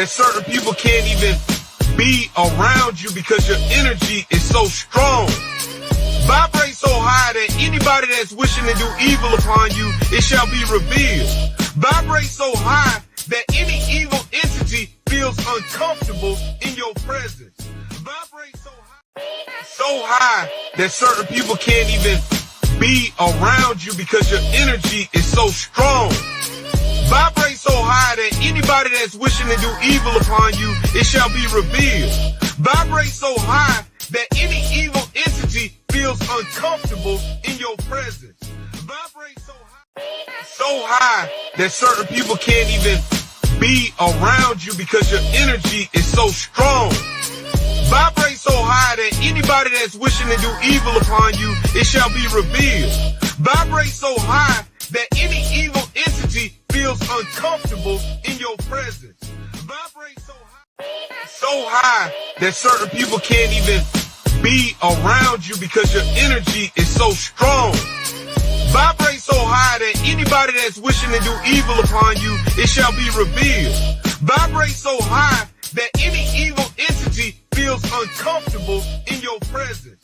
that certain people can't even be around you because your energy is so strong. Vibrate so high that anybody that's wishing to do evil upon you, it shall be revealed. Vibrate so high that any evil entity feels uncomfortable in your presence. Vibrate so high that certain people can't even be around you because your energy is so strong. Vibrate so high that anybody that's wishing to do evil upon you, it shall be revealed. Vibrate so high that any evil entity feels uncomfortable in your presence. Vibrate so high that certain people can't even be around you because your energy is so strong. Vibrate so high that anybody that's wishing to do evil upon you, it shall be revealed. Vibrate so high that any evil entity feels uncomfortable in your presence. Vibrate so high that certain people can't even be around you because your energy is so strong. Vibrate so high that anybody that's wishing to do evil upon you, it shall be revealed. Vibrate so high that any evil entity feels uncomfortable in your presence.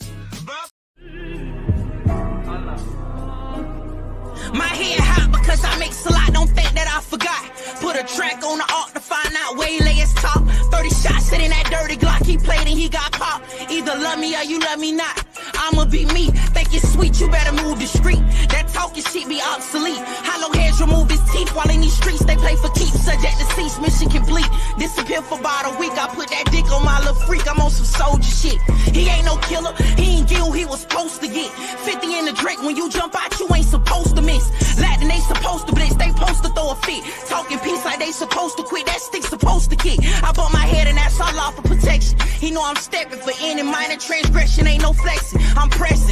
My head hot because I mix a lot, don't think that I forgot. Put a track on the arc to find out where he lay his top. 30 shots sitting that dirty Glock, he played and he got popped. Either love me or you love me not. I'ma be me, think it's sweet, you better move discreet. That talking shit be obsolete. Hollow heads remove his teeth while in these streets they play for keeps. Subject deceased, mission complete. Disappear for about a week, I put that dick on my little freak. I'm on some soldier shit. He ain't no killer, he ain't get who he was supposed to get. 50 in the drink, when you jump out you ain't supposed to miss. Latin they supposed to blitz, they supposed to throw a fit. Talking peace like they supposed to quit, that stick supposed to kick. I bought my head and that's all off for protection. He know I'm stepping for any minor transgression, ain't no flexing. I'm pressed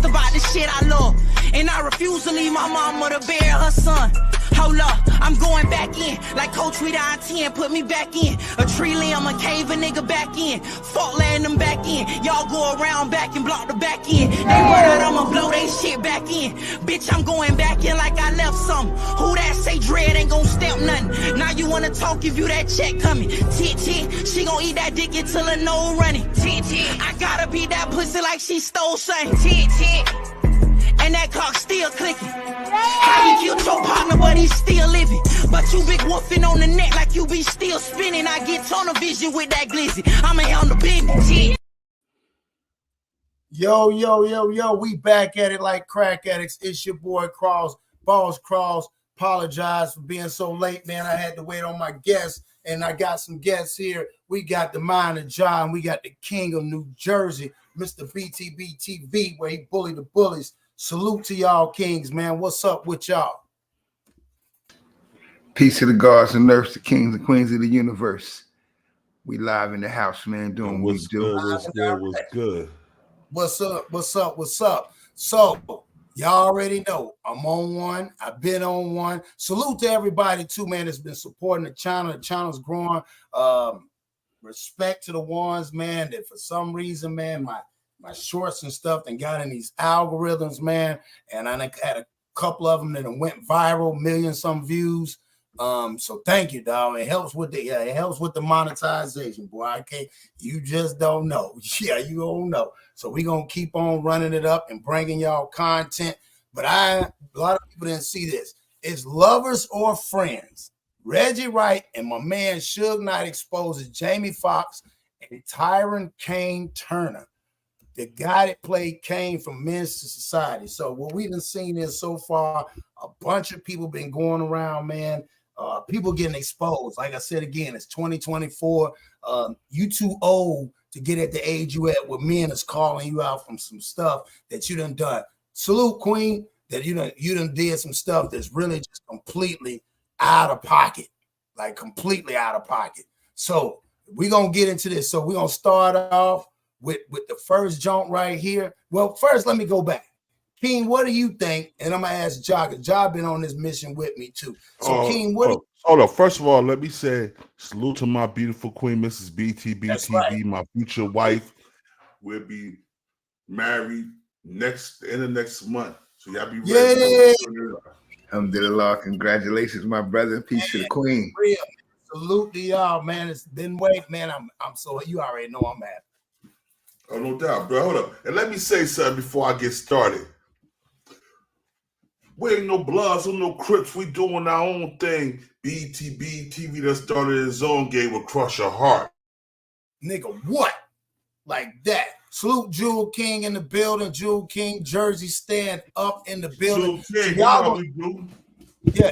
about the shit I love. And I refuse to leave my mama to bury her son. Hold up, I'm going back in. Like Coach we down 10, put me back in. A tree limb, a cave, a nigga back in. Fuck letting them back in. Y'all go around back and block the back end. They run out, I'ma blow they shit back in. Bitch, I'm going back in like I left something. Who that say dread ain't gon' stamp nothing? Now you wanna talk, give you that check coming. Tit tit, she gon' eat that dick until her nose running. Tit tit, I gotta beat that pussy like she stole something. Tit tit. And that cock still clicking. How he killed your partner, but he's still living. But you big woofing on the neck like you be still spinning. I get tunnel vision with that glizzy. I'ma on the business. Yo, we back at it like crack addicts. It's your boy Cross, Boss Cross. Apologize for being so late, man. I had to wait on my guests, and I got some guests here. We got the Mind of John. We got the King of New Jersey, Mr. BTB TV, where he bullied the bullies. Salute to y'all kings, man. What's up with y'all? Peace to the gods and earth, the kings and queens of the universe. We live in the house, man, doing what we do. What's good? What's up? So, y'all already know I'm on one. I've been on one. Salute to everybody, too, man, that's been supporting the channel. The channel's growing. Respect to the ones, man, that for some reason, man, my shorts and stuff and got in these algorithms, man. And I had a couple of them that went viral, million some views. So thank you, dog. It helps with the monetization, boy. I can't, you just don't know. Yeah, you don't know. So we're gonna keep on running it up and bringing y'all content. But a lot of people didn't see this. It's lovers or friends. Reggie Wright and my man Suge Knight exposes Jamie Foxx and Tyrin Cain Turner, the guy that played Cain from Men's to Society. So what we done seen is so far, a bunch of people been going around, man. People getting exposed. Like I said again, it's 2024. You too old to get at the age you at where men is calling you out from some stuff that you done. Salute, Queen, that you done did some stuff that's really just completely out of pocket. Like completely out of pocket. So we're gonna get into this. So we're gonna start off with the first joint right here. Well, first, let me go back. King, what do you think? And I'm gonna ask Ja, because Ja been on this mission with me too. So, King, hold on. First of all, let me say salute to my beautiful queen, Mrs. BTB TV, right. My future wife. We'll be married end of next month. So y'all be ready. Alhamdulillah. Congratulations, my brother. Peace to the queen. Real. Salute to y'all, man. It's been waiting, man. I'm so you already know I'm happy. Oh, no doubt, bro. Hold up. And let me say something before I get started. We ain't no Bloods or no Crips. We doing our own thing. BTV that started his own game with Cross Your Heart. Nigga, what? Like that. Salute Jewel King in the building. Jewel King, Jersey stand up in the building. Jewel King, y'all we do. Yeah.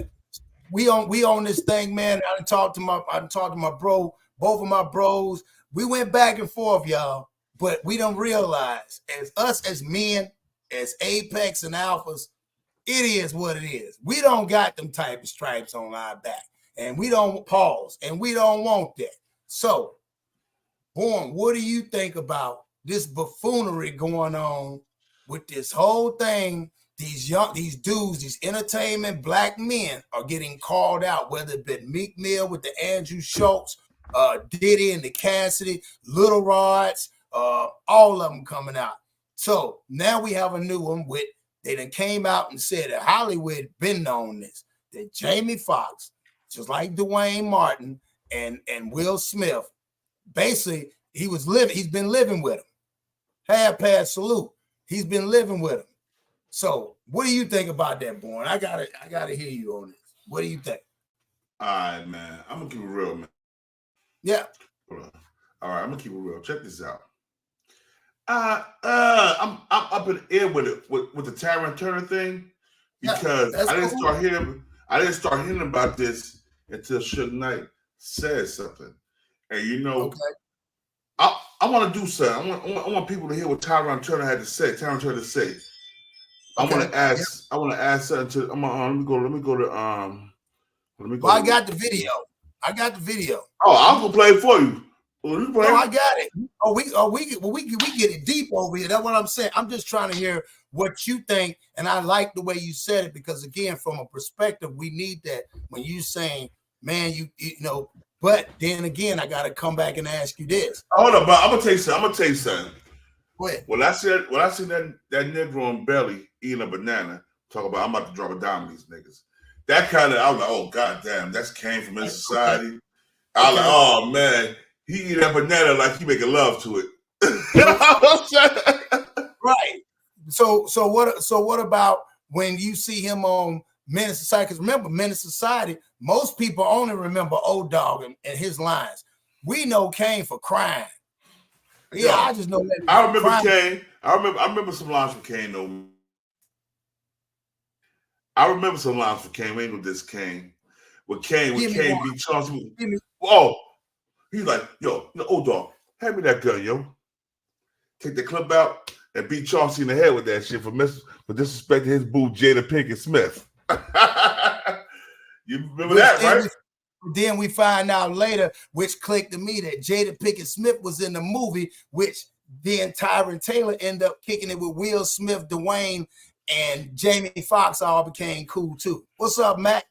We on this thing, man. I done talked to my bro, both of my bros. We went back and forth, y'all. But we don't realize, as us as men, as apex and alphas, it is what it is. We don't got them type of stripes on our back. And we don't pause. And we don't want that. So, Born, what do you think about this buffoonery going on with this whole thing? These dudes, these entertainment black men are getting called out, whether it be Meek Mill with the Andrew Schultz, Diddy and the Cassidy, Little Rods, all of them coming out. So now we have a new one with, they done came out and said that Hollywood been on this, that Jamie Foxx, just like Dwayne Martin and Will Smith, basically he's been living with him. Half-past salute. He's been living with him. So what do you think about that, Born? I gotta hear you on this. What do you think? All right, man. I'm gonna keep it real, man. Yeah. Hold on. All right, I'm gonna keep it real. Check this out. I'm up in the air with it with the Tyrin Turner thing because I didn't start hearing about this until Suge Knight said something. And you know, okay. I want to do something. I want people to hear what Tyrin Turner had to say. Tyrin Turner say. I want to ask something to. Let me go to. Well, I got the video. Oh, I'm gonna play it for you. No, I got it. We get it deep over here. That's what I'm saying. I'm just trying to hear what you think, and I like the way you said it because, again, from a perspective, we need that when you saying, man, you know. But then again, I got to come back and ask you this. Hold on, but I'm gonna tell you something. Go ahead. When I see that Negro on belly eating a banana, talk about I'm about to drop a dime on these niggas. That kind of, I was like, oh goddamn, that's Cain from his society. Okay. I was like, oh man, he eat that banana like he making love to it. You know what I'm saying? Right. So what about when you see him on Menace Society? Because remember, Menace Society, most people only remember Old Dog and his lines. We know Cain for crying. Yeah, I just know that. I remember Cain. I remember some lines from Cain though. I remember some lines from Cain. We ain't with this Cain. When Cain beat Chauncey. Oh, he's like, yo, Old Dog, hand me that gun, yo. Take the clip out and beat Chauncey in the head with that shit for disrespecting his boo Jada Pinkett Smith. You remember that, right? Then we find out later, which clicked to me, that Jada Pinkett Smith was in the movie, which then Tyrin Taylor ended up kicking it with Will Smith, Dwayne, and Jamie Foxx all became cool too. What's up, Mac?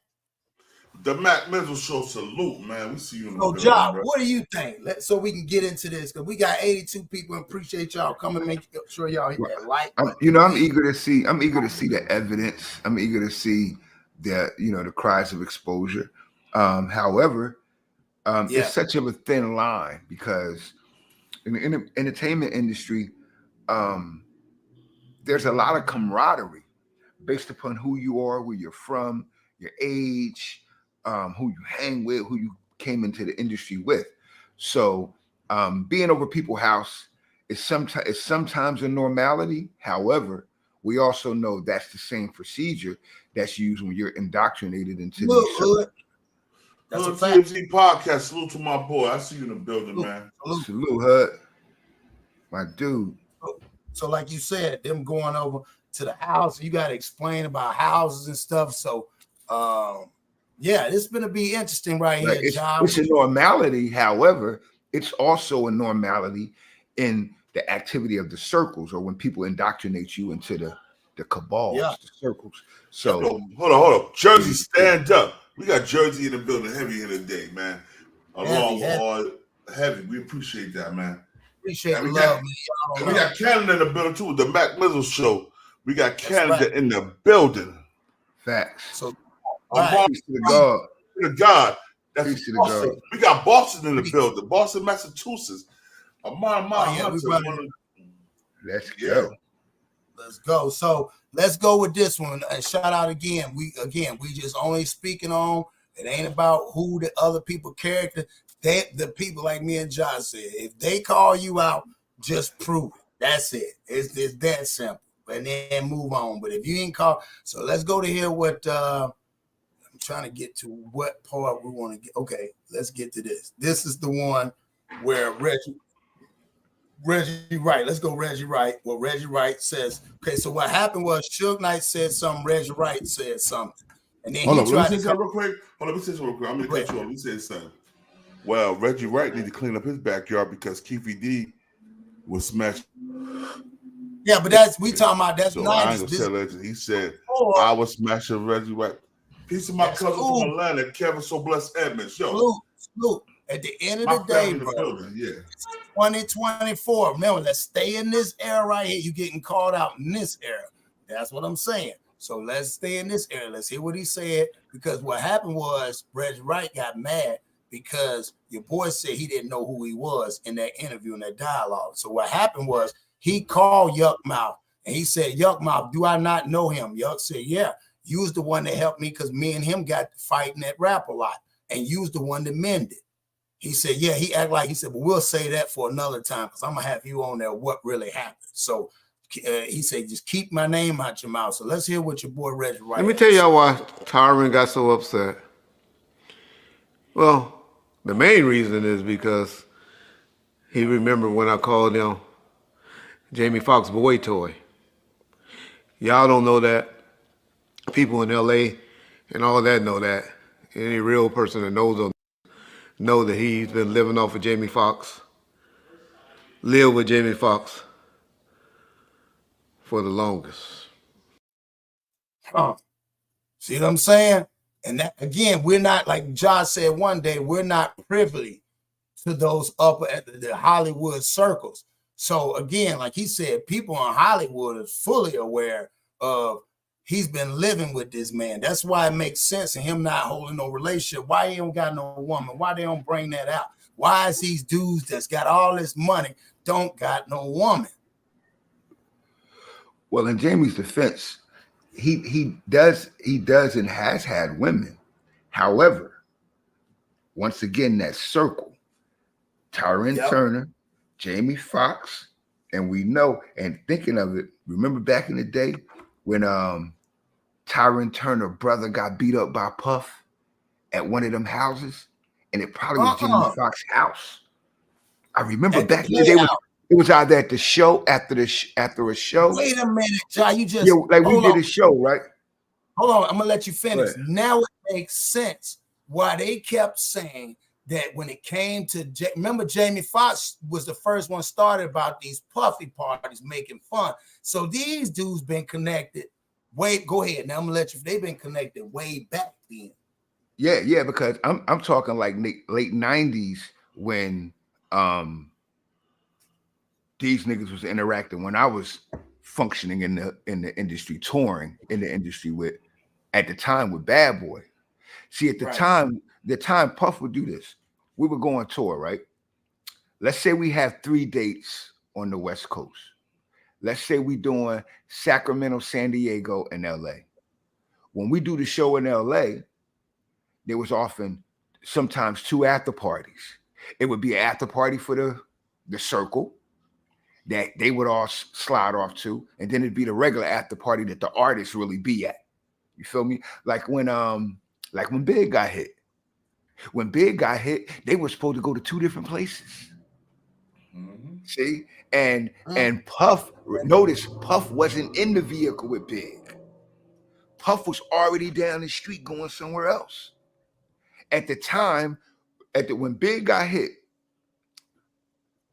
The Mac Mizzle Show, salute, man. We see you in the building, Job, bro. What do you think? So we can get into this, because we got 82 people and appreciate y'all coming. Make sure y'all hit that like. I'm eager to see the evidence. I'm eager to see the cries of exposure. However, it's such a thin line because in the entertainment industry, there's a lot of camaraderie based upon who you are, where you're from, your age, who you hang with, who you came into the industry with. So being over people's house is sometimes a normality. However, we also know that's the same procedure that's used when you're indoctrinated into these. That's a fact. TMZ podcast. Salute to my boy. I see you in the building, man. Salute, Hud. My dude. So like you said, them going over to the house, you got to explain about houses and stuff. So, this is going to be interesting right here, John. It's a normality. However, it's also a normality in the activity of the circles, or when people indoctrinate you into the cabals, the circles. So hold on. Jersey, stand up. We got Jersey in the building heavy here today, man. Heavy. We appreciate that, man. Appreciate the love, man. We got Canada in the building too with the Mac Mizzle Show. We got Canada in the building. Facts. So peace to the God. To God. That's Peace to the Boston. God. We got Boston in the building. Boston, Massachusetts. Amon Let's Yeah. go. Let's go. So let's go with this one. And shout out again. We just only speaking on. It ain't about who the other people character. The people like me and Josh said. If they call you out, just prove it. That's it. It's that simple. And then move on. But if you ain't called, so let's go to hear what I'm trying to get to. What part we want to get? Okay, let's get to this. This is the one where Reggie Wright. Let's go Reggie Wright. Well, Reggie Wright says, okay, so what happened was Suge Knight said something, Reggie Wright said something. And then Hold on, he let me tried say to something real quick. Hold on, let me say something real quick. I'm going to cut you off. Let me say something. Well, Reggie Wright need to clean up his backyard because Keefy D was smashed. Yeah, but that's we talking about that's so 90s. I ain't gonna tell legend. He said I was smashing Reggie Wright. Piece of my cousin from Atlanta, Kevin So Blessed Edmonds. Yo, salute. At the end of the day, bro, building, yeah. 2024. Remember, let's stay in this era right here. You getting called out in this era. That's what I'm saying. So let's stay in this era. Let's hear what he said. Because what happened was Reggie Wright got mad because your boy said he didn't know who he was in that interview, in that dialogue. So what happened was he called Yuck Mouth and he said, Yuck Mouth, do I not know him? Yuck said, yeah, you was the one that helped me because me and him got fighting that rap a lot. And you was the one that mended. He said, yeah, he act like, he said, but we'll say that for another time because I'm going to have you on there what really happened. So he said, just keep my name out your mouth. So let's hear what your boy Reggie Wright. Let me tell y'all why Tyrin got so upset. Well, the main reason is because he remembered when I called him Jamie Foxx boy toy. Y'all don't know that. People in LA and all that know that. Any real person that knows him know that he's been living off of Jamie Foxx. Live with Jamie Foxx for the longest. See what I'm saying? And that, again, we're not, like Josh said one day, we're not privy to those upper at the Hollywood circles. So again, like he said, people in Hollywood are fully aware of he's been living with this man. That's why it makes sense in him not holding no relationship. Why he don't got no woman? Why they don't bring that out? Why is these dudes that's got all this money don't got no woman? Well, in Jamie's defense, he does and has had women. However, once again, that circle, Tyrin Turner, Jamie Foxx, and we know, and thinking of it, remember back in the day when Tyrin Turner's brother got beat up by Puff at one of them houses, and it probably was Jamie Foxx's house. I remember back in the day, it was either at the show, after a show. Wait a minute, John, you just like we did a show, right? Hold on, I'm gonna let you finish. Now it makes sense why they kept saying that when it came to remember Jamie Foxx was the first one started about these puffy parties making fun. So these dudes been connected. Go ahead. Now I'm gonna let you. They've been connected way back then. Yeah, because I'm talking like late 90s when these niggas was interacting when I was functioning in the industry, touring in the industry at the time with Bad Boy. See, at the time Puff would do this. We would go on tour, right? Let's say we have 3 dates on the West Coast. Let's say we doing Sacramento, San Diego, and LA. When we do the show in LA, there was sometimes 2 after parties. It would be an after party for the circle that they would all slide off to, and then it'd be the regular after party that the artists really be at. You feel me? Like when Big got hit. When Big got hit, they were supposed to go to 2 different places. Mm-hmm. See? And Puff, notice Puff wasn't in the vehicle with Big. Puff was already down the street going somewhere else. At the time, when Big got hit,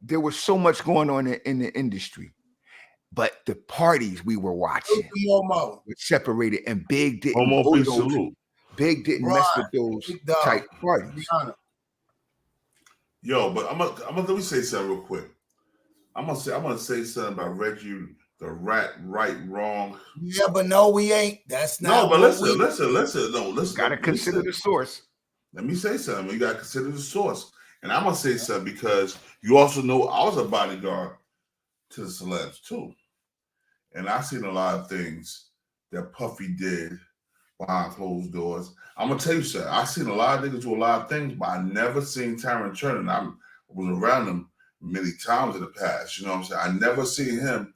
there was so much going on in the industry. But the parties we were watching were separated, and Big didn't go to those. Big didn't mess with those type parties. Yo, but I'm gonna let me say something real quick. I'm gonna say something about Reggie, the right, wrong. Yeah, but no, we ain't. That's not. No, but listen. No, listen. Gotta consider the source. Let me say something. You got to consider the source. And I'm going to say something because you also know I was a bodyguard to the celebs too. And I seen a lot of things that Puffy did behind closed doors. I'm going to tell you something. I seen a lot of niggas do a lot of things, but I never seen Tyrin Turner. I was around him many times in the past. You know what I'm saying? I never seen him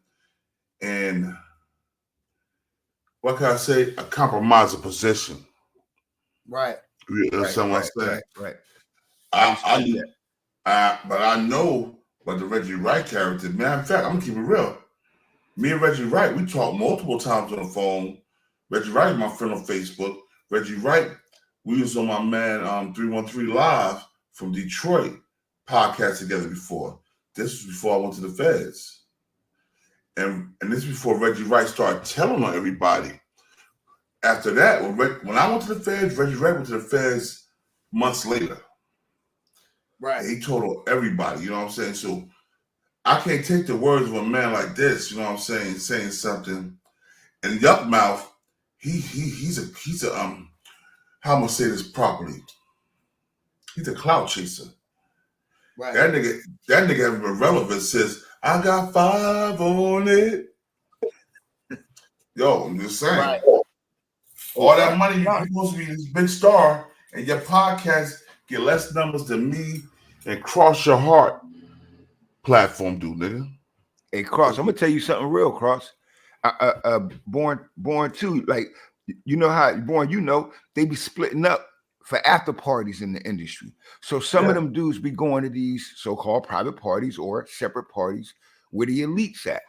in, what can I say, a compromising position. Right. You understand what I'm saying? Right. But I know about the Reggie Wright character. Matter of fact, I'm gonna keep it real. Me and Reggie Wright, we talked multiple times on the phone. Reggie Wright is my friend on Facebook. Reggie Wright, we was on my man 313 Live from Detroit podcast together before. This was before I went to the feds. And this is before Reggie Wright started telling on everybody. After that, when I went to the feds, Reggie Wright went to the feds months later. Right. He told on everybody, you know what I'm saying? So I can't take the words of a man like this, you know what I'm saying, saying something. And Yuck Mouth, he's a how am I gonna say this properly? He's a clout chaser. Right. That nigga having irrelevant says, I got 5 on it. Yo, I'm just saying. Right. All that money you're supposed to be this big star, and your podcast get less numbers than me and Cross Your Heart platform do, nigga. Hey, Cross, I'm gonna tell you something real, Cross. Born too, like you know how Born, you know, they be splitting up for after parties in the industry. So some of them dudes be going to these so-called private parties or separate parties where the elites at.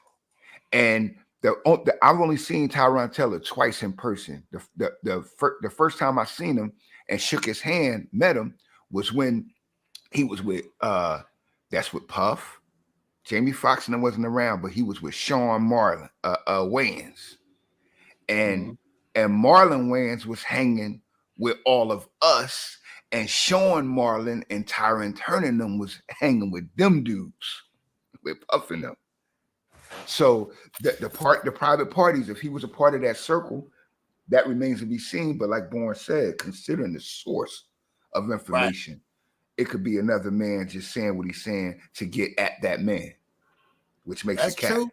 And I've only seen Tyron Taylor twice in person. The first time I seen him and shook his hand, met him, was when he was with that's with Puff. Jamie Foxx and I wasn't around, but he was with Sean Marlon Wayans. And Marlon Wayans was hanging with all of us, and Sean Marlon and Tyrin Turner and them was hanging with them dudes, with Puff and them. So the private parties, if he was a part of that circle, that remains to be seen. But like Bourne said, considering the source of information, it could be another man just saying what he's saying to get at that man, which makes it cat. True.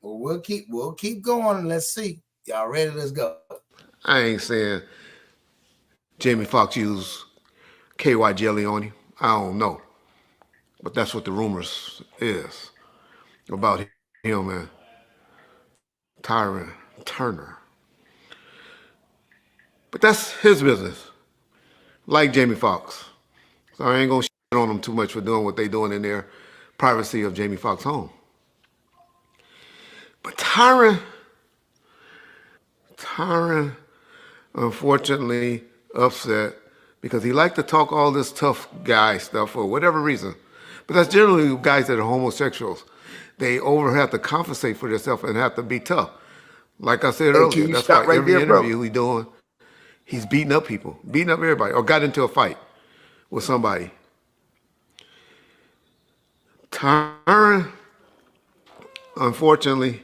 We'll keep going. Let's see. Y'all ready? Let's go. I ain't saying Jamie Foxx used KY jelly on him. I don't know. But that's what the rumors is about him and Tyrin Turner. But that's his business. Like Jamie Foxx. So I ain't gonna shit on them too much for doing what they doing in their privacy of Jamie Foxx's home. But Tyrin, unfortunately, upset because he liked to talk all this tough guy stuff for whatever reason. But that's generally guys that are homosexuals. They have to compensate for themselves and have to be tough. Like I said earlier, that's why every interview he's doing, he's beating up people, beating up everybody, or got into a fight with somebody. Tyrin, unfortunately,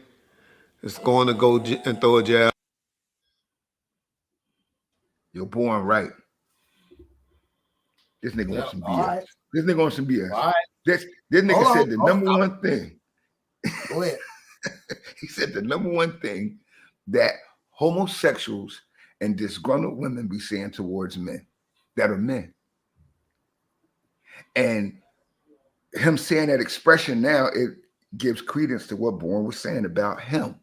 is going to go and throw a jab. You're born right. This nigga wants some BS. Right. This nigga wants some BS. Right. This nigga said the number one thing. Go ahead. He said the number one thing that homosexuals and disgruntled women be saying towards men that are men. And him saying that expression now, it gives credence to what Bourne was saying about him.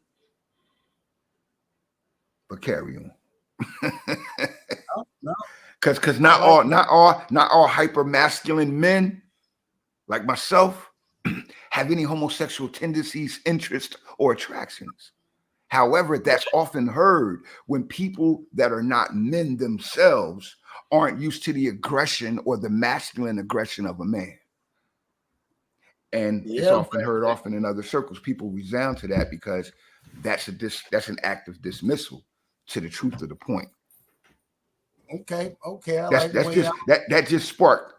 But carry on. Because not all hyper masculine men like myself have any homosexual tendencies, interests, or attractions. However, that's often heard when people that are not men themselves aren't used to the aggression or the masculine aggression of a man. And it's often heard in other circles. People resound to that because that's an act of dismissal to the truth of the point. Okay. That just sparked,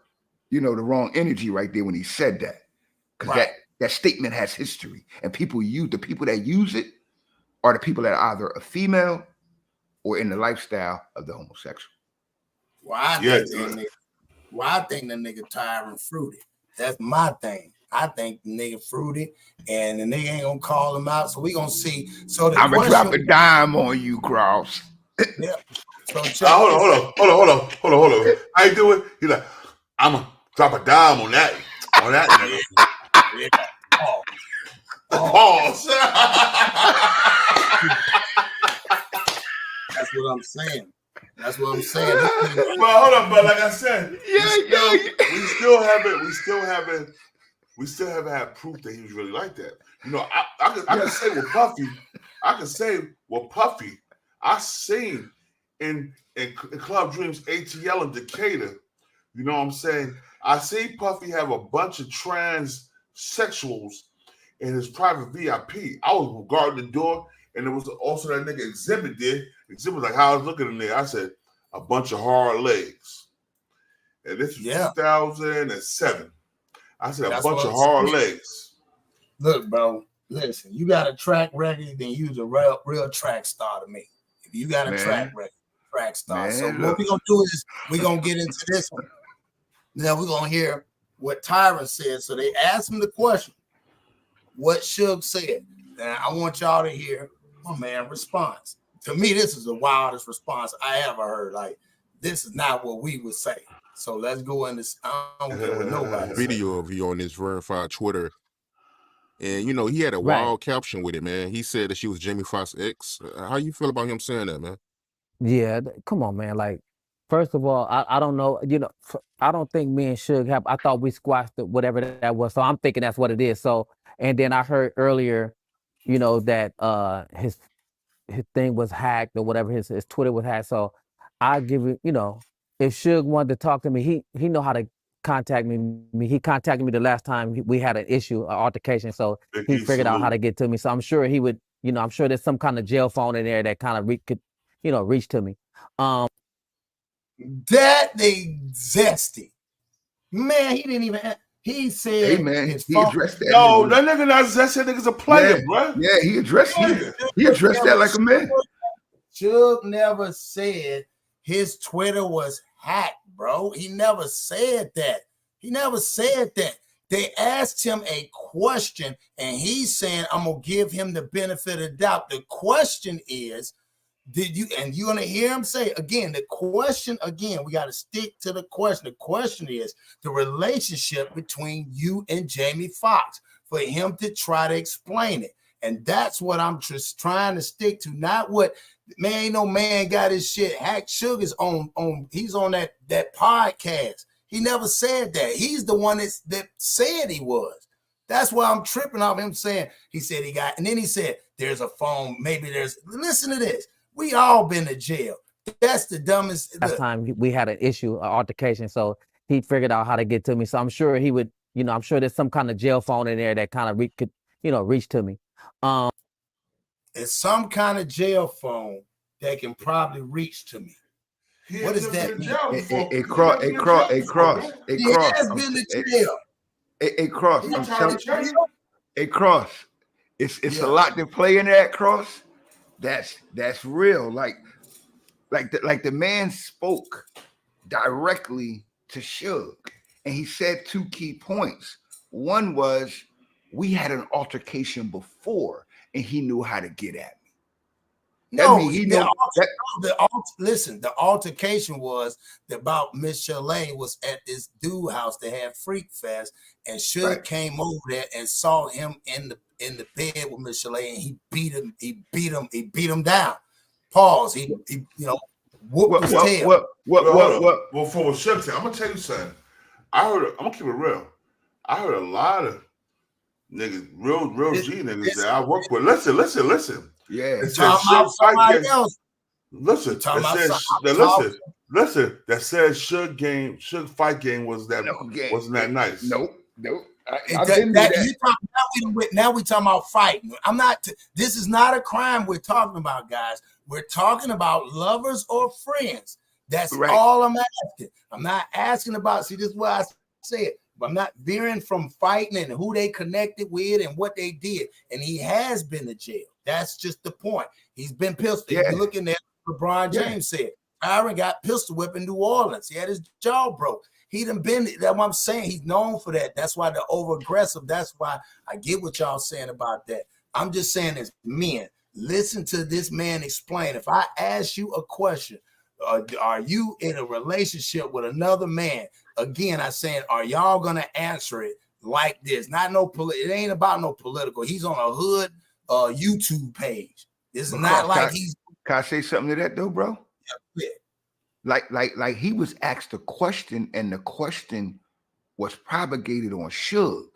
the wrong energy right there when he said that. Because that statement has history, and the people that use it are the people that are either a female or in the lifestyle of the homosexual. Well, I think the nigga Tyrin fruity. That's my thing. I think the nigga fruity, and the nigga ain't gonna call him out. So we gonna see. So I'm gonna drop a dime on you, Cross. Yeah. So hold on. How you doing? He like, I'm gonna drop a dime on that nigga. Yeah. Pause. That's what I'm saying. That's what I'm saying. But hold on, but like I said, we still haven't had proof that he was really like that. You know, I can say with Puffy, I seen in Club Dreams ATL in Decatur. You know what I'm saying? I see Puffy have a bunch of transsexuals in his private VIP. I was guarding the door, and there was also that nigga Exhibit there. Exhibit was like, how I was looking in there. I said, a bunch of hard legs. And this was 2007. I said, a bunch of hard legs. Look, bro, listen, you got a track record, then you's a real track star to me. If you got a track record, track star. So what we're going to do is we're going to get into this one. Now we're going to hear what Tyrin said. So they asked him the question, what Suge said. Now I want y'all to hear my man response. To me, this is the wildest response I ever heard. Like, this is not what we would say. So let's go in this. I don't care what nobody video of you on this verified Twitter. And, you know, he had a wild caption with it, man. He said that she was Jamie Foxx's ex. How you feel about him saying that, man? Yeah, come on, man. Like, first of all, I don't know. You know, I don't think me and Suge have. I thought we squashed it, whatever that was. So I'm thinking that's what it is. So, and then I heard earlier, you know, that his thing was hacked or whatever. His Twitter was hacked. So I give it. You know, if Suge wanted to talk to me, he know how to contact me. He contacted me the last time we had an issue, an altercation. So he figured out how to get to me. So I'm sure he would. You know, I'm sure there's some kind of jail phone in there that kind of could, you know, reach to me. That they zesty. Man, he didn't even. He said, "Hey man, he addressed that." No, that nigga not zesty. That nigga's a player, bro. Yeah, he addressed that like a man. Suge never said his Twitter was hacked, bro. He never said that. He never said that. They asked him a question, and he's saying, "I'm gonna give him the benefit of the doubt." The question is, did you? And you're gonna hear him say again. The question again. We got to stick to the question. The question is the relationship between you and Jamie Foxx. For him to try to explain it, and that's what I'm just trying to stick to. Not what man. Ain't no man got his shit hacked. Sugar's on. He's on that podcast. He never said that. He's the one that said he was. That's why I'm tripping off him saying he said he got, and then he said there's a phone. Maybe there's. Listen to this. We all been to jail. That's the dumbest. Last time we had an issue, an altercation, so he figured out how to get to me. So I'm sure he would, you know, I'm sure there's some kind of jail phone in there that kind of could, you know, reach to me. It's some kind of jail phone that can probably reach to me. What does that mean? A cross. He has been to jail. A cross. I'm telling you, a cross. It's a lot to play in that cross. That's real. Like the man spoke directly to Suge, and he said two key points. One was we had an altercation before, and he knew how to get at me. Listen, the altercation was about Miss Chalet was at this dude house that had Freak Fest, and Suge came over there and saw him in the bed with Miss Chalet, and he beat him down. Pause. He you know, whooped his tail. Well, for what Suge said, I'm gonna tell you something. I'm gonna keep it real. I heard a lot of niggas, real G niggas that I work with. Listen. Yeah. Listen. That said Suge fight game wasn't that nice. Nope. Now we talking about fighting. This is not a crime we're talking about, guys. We're talking about lovers or friends. That's all I'm asking. I'm not asking about. See, this is what I said. But I'm not veering from fighting and who they connected with and what they did. And he has been to jail. That's just the point. He's been pistol. Yeah. You're looking at what LeBron James said. Tyrin got pistol whipped in New Orleans. He had his jaw broke. He done been, that's what I'm saying. He's known for that. That's why the over aggressive. That's why I get what y'all saying about that. I'm just saying as men, listen to this man explain. If I ask you a question, are you in a relationship with another man? Again, I'm saying, are y'all gonna answer it like this? Not no, it ain't about no political. He's on a hood YouTube page. It's not like he's. Can I say something to that though, bro? Yeah. Like he was asked a question, and the question was propagated on Suge,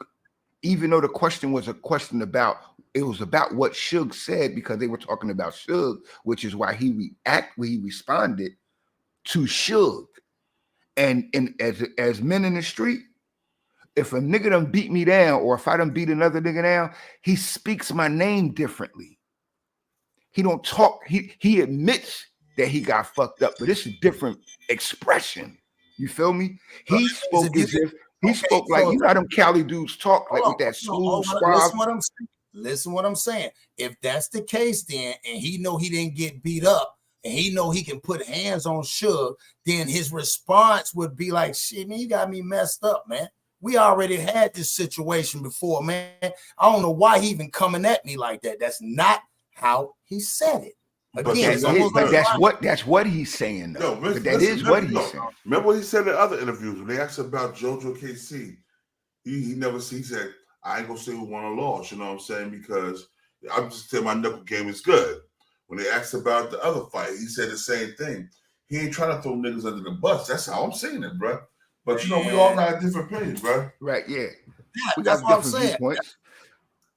even though the question was a question about, it was about what Suge said, because they were talking about Suge, which is why he responded to Suge. And as men in the street, if a nigga done beat me down, or if I done beat another nigga down, he speaks my name differently. He don't talk, he admits that he got fucked up, but it's a different expression. You feel me? He spoke as if he spoke like, you know how them Cali dudes talk, like with that smooth suave. Listen what I'm saying. If that's the case, then, and he know he didn't get beat up, and he know he can put hands on Suge, then his response would be like, shit, man, you got me messed up, man. We already had this situation before, man. I don't know why he even coming at me like that. That's not how he said it. Again, that's what he's saying, though. No, that is what he's saying. Remember what he said in other interviews when they asked about JoJo KC? He never said, he said, I ain't gonna say who won or lost, you know what I'm saying? Because I'm just saying my knuckle game is good. When they asked about the other fight, he said the same thing. He ain't trying to throw niggas under the bus. That's how I'm seeing it, bro. But you know, we all got a different opinions, bro. Right, yeah. We got different viewpoints.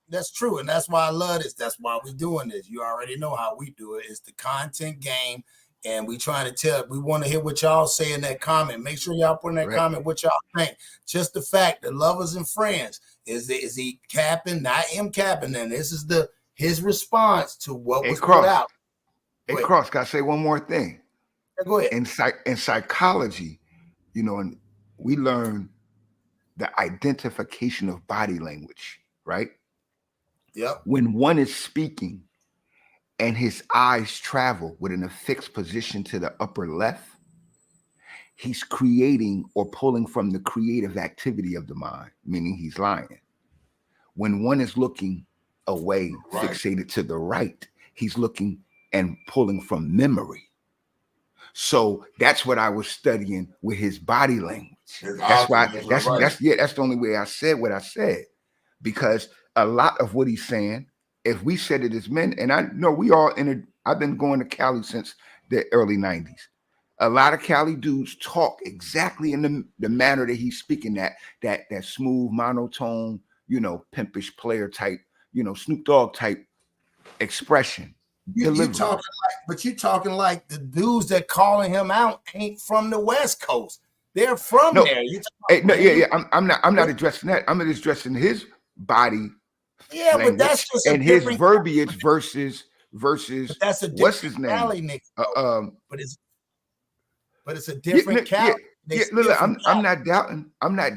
That's true, and that's why I love this. That's why we're doing this. You already know how we do it. It's the content game, and we trying to tell. We want to hear what y'all say in that comment. Make sure y'all put in that comment what y'all think. Just the fact that lovers and friends, is he capping? Not him capping. And this is his response to what was put out. Hey, Cross, can I say one more thing? Yeah, go ahead. In psychology, you know, and we learn the identification of body language, right? Yep. When one is speaking and his eyes travel within a fixed position to the upper left, he's creating or pulling from the creative activity of the mind, meaning he's lying. When one is looking away, fixated to the right, he's looking and pulling from memory. So that's what I was studying with his body language. That's the only way I said what I said, because a lot of what he's saying, if we said it as men, and I know we all I've been going to Cali since the early 90s. A lot of Cali dudes talk exactly in the manner that he's speaking, that smooth, monotone, you know, pimpish player type, you know, Snoop Dogg type expression. You talking like the dudes that calling him out ain't from the West Coast. They're from there. I'm not addressing that. I'm addressing his body. Yeah, but that's just and his verbiage versus that's a what's his name? Cali nigga. But it's a different Cali. Look, I'm not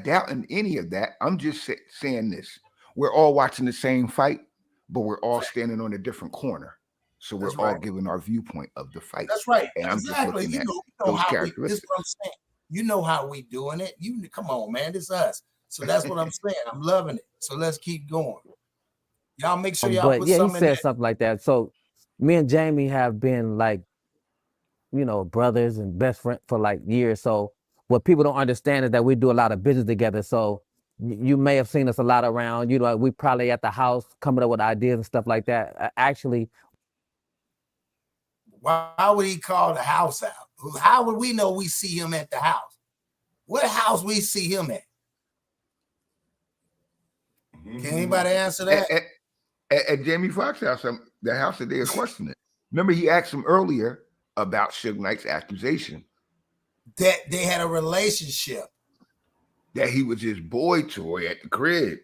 doubting any of that. I'm just saying this. We're all watching the same fight, but we're all standing on a differerent corner. So we're all giving our viewpoint of the fight. That's right. And I'm exactly. just looking you at know those how characteristics. This is what I'm saying. You know how we doing it. You come on, man. This is us. So that's what I'm saying. I'm loving it. So let's keep going. Y'all make sure y'all put something in there. He said something like that. So me and Jamie have been like, you know, brothers and best friends for like years. So what people don't understand is that we do a lot of business together. So you may have seen us a lot around, you know, we probably at the house coming up with ideas and stuff like that. Actually, why would he call the house out? How would we know we see him at the house? What house we see him at? Can anybody answer that? At Jamie Foxx house, the house that they are questioning. Remember, he asked him earlier about Suge Knight's accusation that they had a relationship, that he was his boy toy at the crib,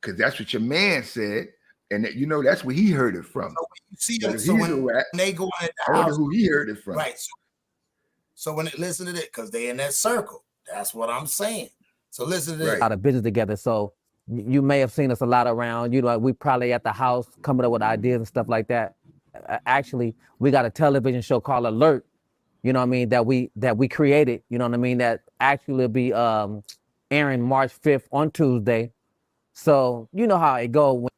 because that's what your man said, and that, you know, that's where he heard it from. So when you see them, so when they go in the I wonder house, who he heard it from. Right. So when it listen to it, because they in that circle, that's what I'm saying. So listen to this. A lot of business together. So you may have seen us a lot around, you know, we probably at the house coming up with ideas and stuff like that. Actually, we got a television show called Alert, you know what I mean, that we created, you know what I mean, that actually will be airing March 5th on Tuesday. So you know how it go.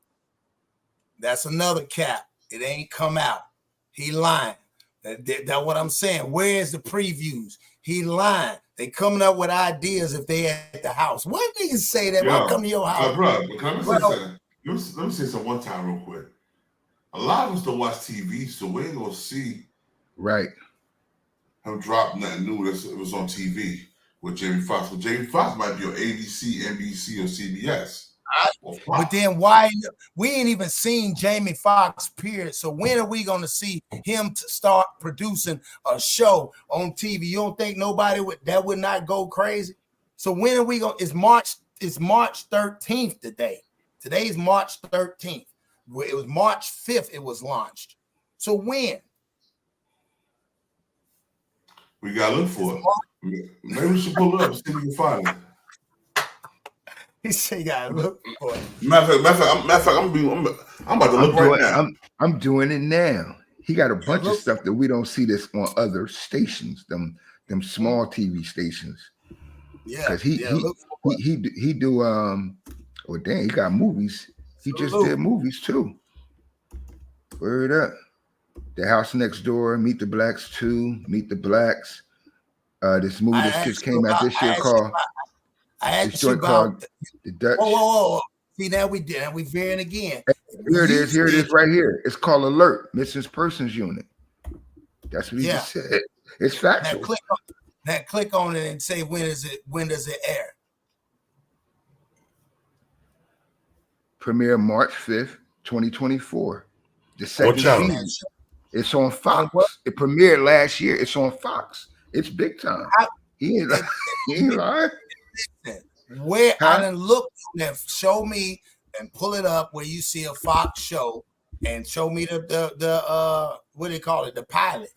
That's another cap. It ain't come out. He lying. That's what I'm saying. Where's the previews? He lying. They coming up with ideas if they at the house. What niggas say that? I'll come to your house. Bro, can I say something? Let me say something one time real quick. A lot of us don't watch TV, so we ain't gonna see him drop nothing new that was on TV with Jamie Foxx. But Jamie Foxx might be on ABC, NBC, or CBS. But then why we ain't even seen Jamie Foxx, period. So when are we gonna see him to start producing a show on TV? You don't think nobody would not go crazy? So when are we gonna? It's March 13th today. Today's March 13th. It was March 5th it was launched. So when? We gotta look for it. Maybe we should pull it up and see if we can find it. He said you gotta look for it. Matter of fact, I'm about to look right now. I'm doing it now. He got a bunch of stuff that we don't see this on other stations, them small TV stations. Yeah, because he do well, dang, he got movies. He just did movies too. Word up. The House Next Door, Meet the Blacks 2, Meet the Blacks. This movie that just came out this year called The Dutch. Whoa. See, now we did. And we veering again. Here it is right here. It's called Alert, Missing Persons Unit. That's what he just said. It's factual. Click on it and say when does it air? Premiere March 5th, 2024. The second season. It's on Fox. It premiered last year. It's on Fox. It's big time. He ain't lying. Where I done look and show me and pull it up where you see a Fox show and show me the what do they call it, the pilot.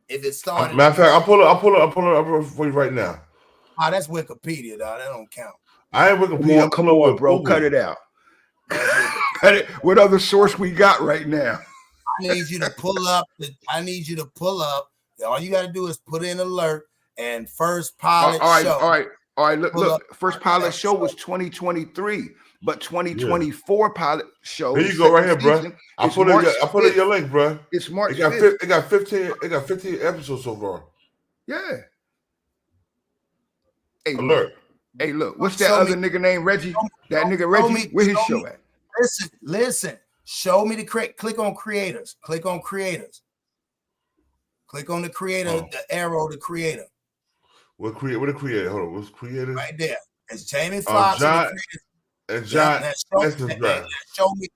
If it started, matter of fact, I'll pull it up for you right now. Oh, that's Wikipedia, dog. That don't count. I ain't Wikipedia. Come on, bro. Cut it out. Cut it. What other source we got right now? I need you to pull up. All you got to do is put in alert and first pilot show. All right. Look. First pilot show was 2023, but 2024 pilot show. Here you go, right here, bro. I put it in your link, bro. It's March. It got 15 episodes so far. Yeah. Hey, alert. Hey, look. What's that other nigga named Reggie? That nigga Reggie. Where his show at? Listen. Show me the click on creators. Click on creators. Click on the creator, the arrow, the creator. What the creator? Hold on. What's creator? Right there. It's Jamie Foxx. And John.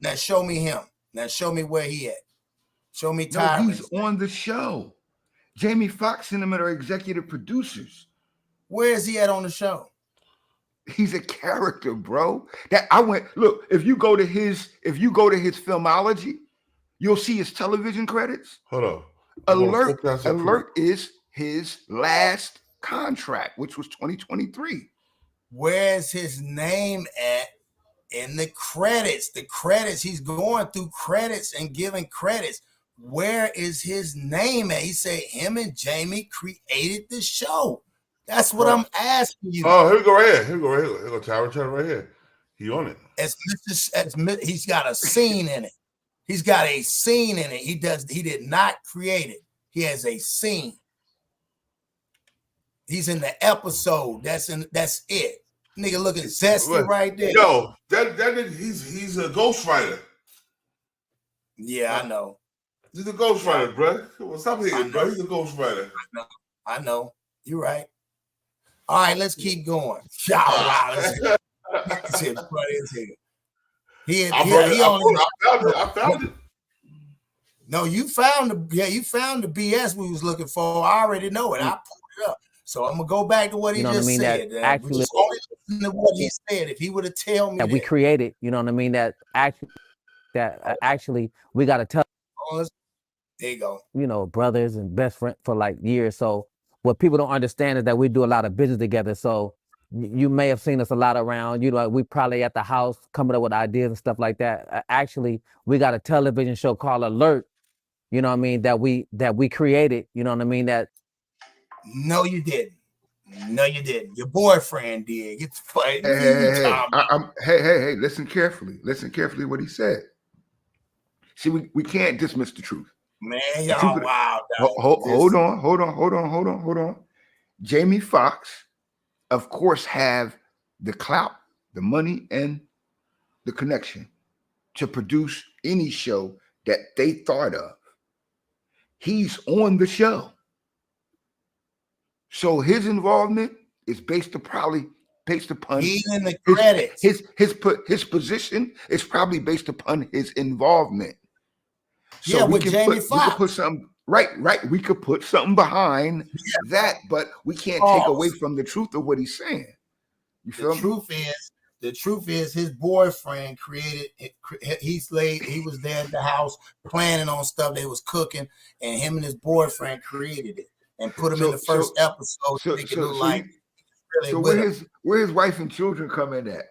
Now show me him. Now show me where he at. Show me Tyrin. No, he's on the show. Jamie Foxx and him are executive producers. Where is he at on the show? He's a character, bro. Look, if you go to his filmology, you'll see his television credits. Hold on. Alert is his last contract, which was 2023. Where's his name at in the credits? The credits, he's going through credits and giving credits. Where is his name at? He said him and Jamie created the show. That's what I'm asking you. Oh, here we go right here. Here we go Tyrin right here. He on it. He's got a scene in it. He's got a scene in it. He did not create it. He has a scene. He's in the episode. That's it. Nigga looking zesty right there. Yo, that nigga, he's a ghostwriter. Yeah, I know. He's a ghostwriter, bro. Stop hitting, bro. He's a ghostwriter. I know. You're right. All right, let's keep going. I found it. No, you found the BS we was looking for. I already know it. I pulled it up. So I'm gonna go back to what he just said. Actually, just only listen to what he said. If he would have told me that we created, you know what I mean? That actually we gotta tell. There you go. You know, brothers and best friends for like years. So what people don't understand is that we do a lot of business together. So you may have seen us a lot around, you know, we probably at the house coming up with ideas and stuff like that. Actually, we got a television show called Alert you know what I mean, that we created, you know what I mean, that No, you didn't. No, you didn't. Your boyfriend did. Get the fuck. Hey, listen carefully. Listen carefully what he said. See, we can't dismiss the truth. Man, y'all wild. Hold on. Jamie Foxx, of course, have the clout, the money, and the connection to produce any show that they thought of. He's on the show. So his involvement is based upon He's in the credits. His position is probably based upon his involvement. So yeah, we with can Jamie Foxx. We could put something right. We could put something behind that, but we can't take away from the truth of what he's saying. You feel me? The truth is his boyfriend created it. He was there at the house planning on stuff they was cooking, and him and his boyfriend created it and put him in the first episode so make it look like really where his wife and children come in at?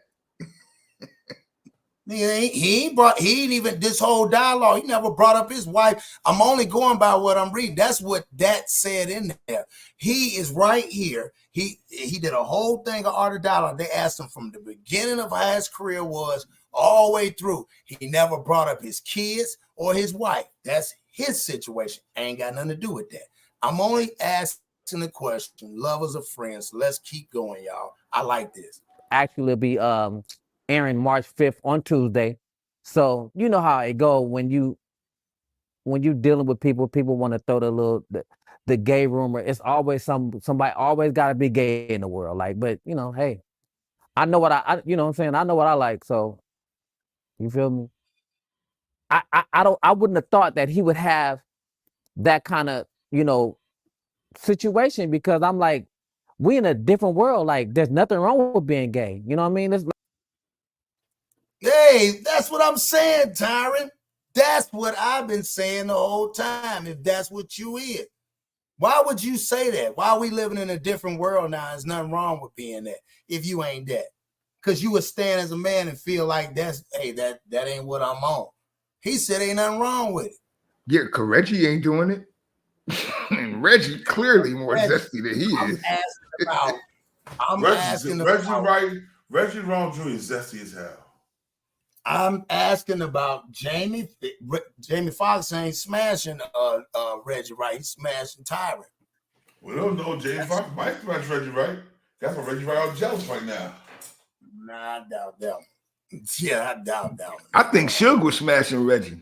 He ain't even this whole dialogue. He never brought up his wife. I'm only going by what I'm reading. That's what that said in there. He is right here. He did a whole thing of art of dialogue. They asked him from the beginning of how his career was all the way through. He never brought up his kids or his wife. That's his situation. Ain't got nothing to do with that. I'm only asking the question. Lovers or friends. Let's keep going, y'all. I like this. Actually be airing March 5th on Tuesday. So you know how it go when you dealing with people want to throw the gay rumor. It's always somebody always got to be gay in the world. Like, but you know, hey, I know what I you know what I'm saying? I know what I like. So you feel me? I wouldn't have thought that he would have that kind of, you know, situation, because I'm like, we in a different world. Like, there's nothing wrong with being gay. You know what I mean? It's like, hey, that's what I'm saying, Tyrin. That's what I've been saying the whole time. If that's what you is, why would you say that? Why are we living in a different world now? There's nothing wrong with being that if you ain't that. Because you would stand as a man and feel like that ain't what I'm on. He said ain't nothing wrong with it. Yeah, because Reggie ain't doing it. And Reggie clearly more zesty than he is. Reggie wrong Jr. is zesty as hell. I'm asking about Jamie. Jamie Foxx ain't smashing Reggie Wright. He's smashing Tyrin. We don't know. Jamie Foxx might smash Reggie Wright. That's why Reggie Wright all jealous right now. Nah, I doubt them. Yeah, I doubt them. I think Suge was smashing Reggie.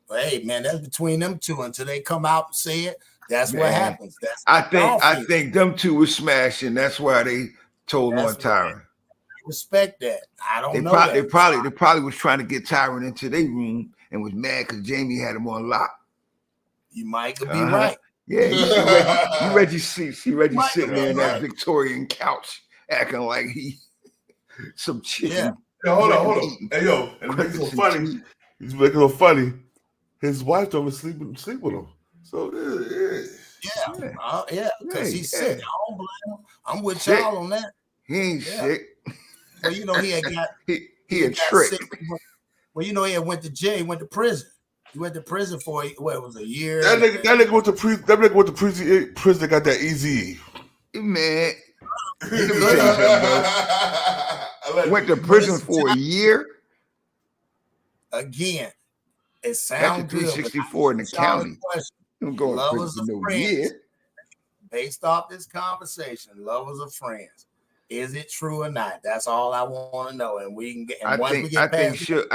But hey, man, that's between them two until they come out and say it. That's what happens. I think them two was smashing. That's why they told on Tyrin. Respect that. I don't know. They probably was trying to get Tyrin into their room and was mad because Jamie had him on lock. You might be right. Yeah, you Reggie see Reggie sitting there in that Victorian couch acting like he some chicken. Yeah. Hold on. Hey, yo, and it makes it so funny. He's making it funny. His wife don't sleep with him. So because he's sick. I don't blame him. I'm with y'all on that. He ain't sick. Well, you know, he had got he a trick. Sick. Well, you know, he had went to jail. He went to prison. He went to prison for what it was a year. That nigga went to prison. That nigga went to prison. That got that easy. Man, went to prison for a year. Again, it sounds good. 364 in the county. I'm going to prison for no year. Based off this conversation, lovers or friends. Is it true or not? That's all I want to know. And we can get. And I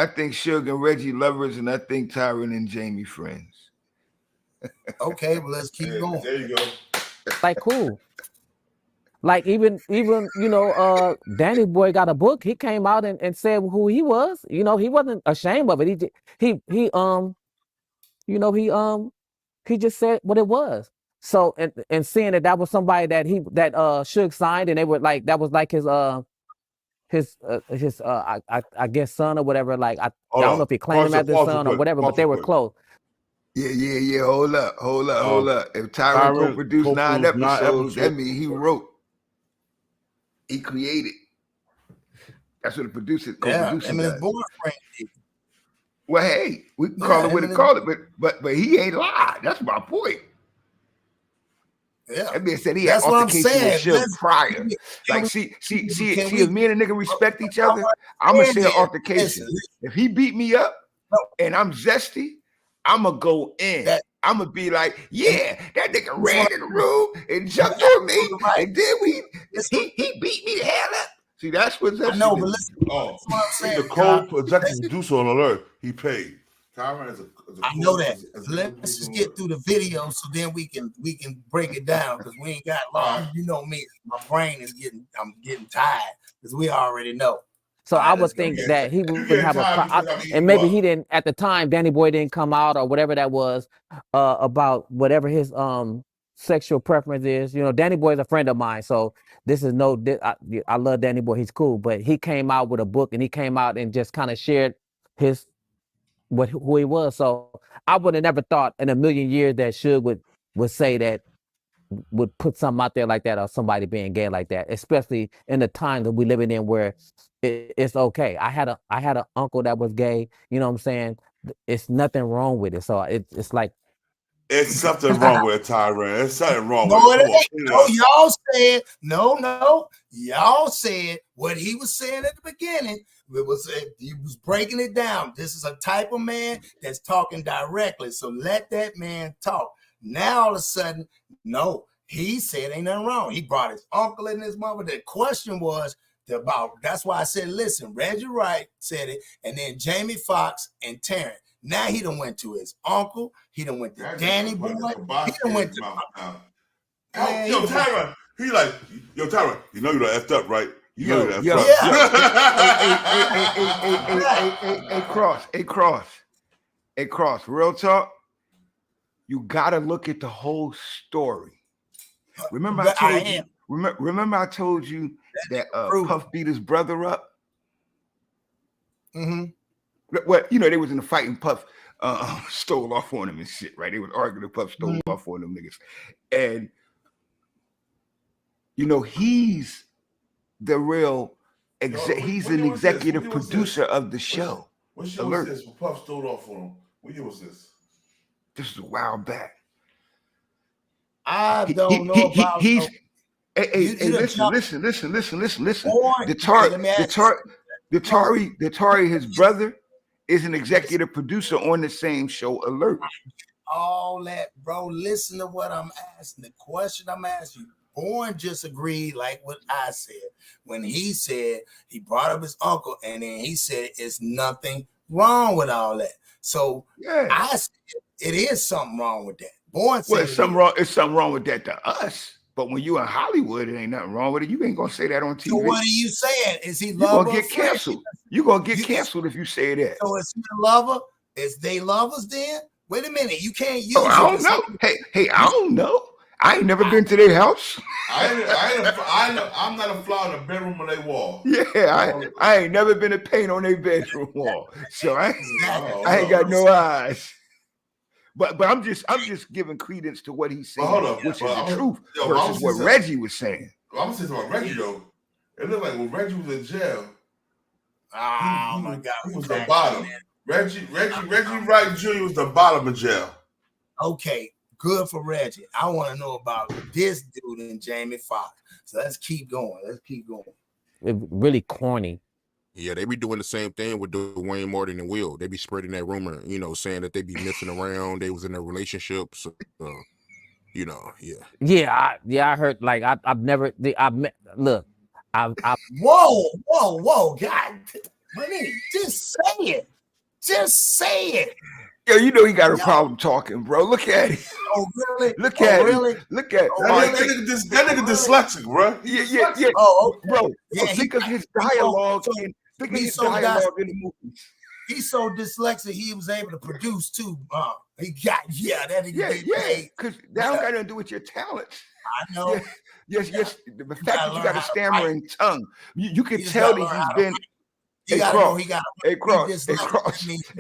think Suge and Reggie lovers, and I think Tyrin and Jamie friends. Okay, well, let's keep going. There you go. Like, cool. Like even you know, Danny Boy got a book. He came out and said who he was. You know, he wasn't ashamed of it. He just said what it was. So and seeing that was somebody that Suge signed, and they were like, that was like his I guess son or whatever. Like I don't know if he claimed him as his son or whatever, but they were close. Yeah. Hold up. If Tyrin co-produced 9 episodes, that means he wrote. He created. That's what a producer co-producer does. His boyfriend did. Well, hey, we can Yeah, call it what him it and call it, but he ain't lied. That's my point. yeah, That man said he had that's what I'm altercation with saying. Suge prior. Like, see, if me and a nigga respect each other, I'm gonna say an altercation. Listen, If he beat me up no, and I'm zesty, I'm gonna go in. that I'm gonna be like, yeah, that nigga that's ran what in the room and you're jumped on me, absolutely right. and then Listen, he beat me the hell up. See, that's what I know, but zestiness. listen, Oh, that's what I'm he's saying, a John. co-executive producer on Alert. He paid. Tyrin is a I know that. co-executive Let's producer just on get Alert. through the video so then we can break it down because we ain't got long. You know me, my brain is I'm getting tired because we already know. So All I right, would let's go. think Yeah, that he you would get have a tired pro- because I'm eating and maybe up. he didn't at the time. Danny Boy didn't come out or whatever that was about whatever his sexual preference is. You know, Danny Boy is a friend of mine, so this is I love Danny Boy. He's cool, but he came out with a book and he came out and just kind of shared his who he was. So I would have never thought in a million years that Suge would say that, would put something out there like that or somebody being gay like that, especially in the time that we living in where it's okay. I had an uncle that was gay. You know what I'm saying? It's nothing wrong with it. So it's like It's something wrong with it, Tyrin. There's something wrong No, with it. it Come on, ain't. put it No, out. y'all said no. Y'all said what he was saying at the beginning. He was breaking it down. This is a type of man that's talking directly. So let that man talk. Now all of a sudden, no, he said ain't nothing wrong. He brought his uncle and his mother. The question was about. That's why I said, listen, Reggie Wright said it, and then Jamie Foxx and Tyrin. Now he done went to his uncle. He done went to That Danny nigga Boy. put the He kibosh done in went his to mouth now. man, Yo, Tyrin, he like, yo, Tyrin, you know you done effed up, right? You know you done effed up. Cross. Real talk. You gotta look at the whole story. Remember, But I am. Remember, I told you that Puff beat his brother up. Mm-hmm. Well, you know, they was in a fight and Puff stole off on him and shit, right? They was arguing and Puff stole off on them niggas. And, you know, he's the real, he's an executive producer of the show. What show was this? When Puff stole off on him. What year was this? This is a while back. I don't know about. He's. Hey, listen. Datari, his brother, is an executive producer on the same show, Alert. All that, bro. Listen to what I'm asking. The question I'm asking you. Born just agreed like what I said when he said he brought up his uncle and then he said it's nothing wrong with all that. So yeah, I said it is something wrong with that. Born said it's something wrong. It's something wrong with that to us. But when you in Hollywood, it ain't nothing wrong with it. You ain't gonna say that on TV. So what are you saying? Is he lover? You gonna get canceled. You gonna get canceled if you say that. So is he a lover? Is they lovers then? Wait a minute. You can't use. I don't know. Hey, I don't know. I ain't never been to their house. I'm not a fly on the bedroom on their wall. Yeah, I ain't never been to paint on their bedroom wall. So I ain't got no eyes. But I'm just giving credence to what he's saying, which is the truth versus what Reggie was saying. I'm saying about Reggie though. It looked like when Reggie was in jail. Oh my God, he was the bottom. Reggie Wright Jr. was the bottom of jail. Okay, good for Reggie. I want to know about this dude and Jamie Foxx. So let's keep going. It's really corny. Yeah, they be doing the same thing with Dwayne Martin and Will. They be spreading that rumor, you know, saying that they be messing around. They was in a relationship. So, you know, yeah. Yeah, I heard. Like I've never. Look, I've. Whoa, God, just say it. Yo, you know he got a problem talking, bro. Look at it. Oh, really? Look at it. That nigga dyslexic, bro. Yeah. Oh, okay. Bro. Yeah, think of his dialogue. Think of his dialogue in the movies. He's so dyslexic he was able to produce too. He got that. Because that don't got nothing to do with your talents. I know. Yes. The fact that you got a stammering tongue, you can tell that he's been.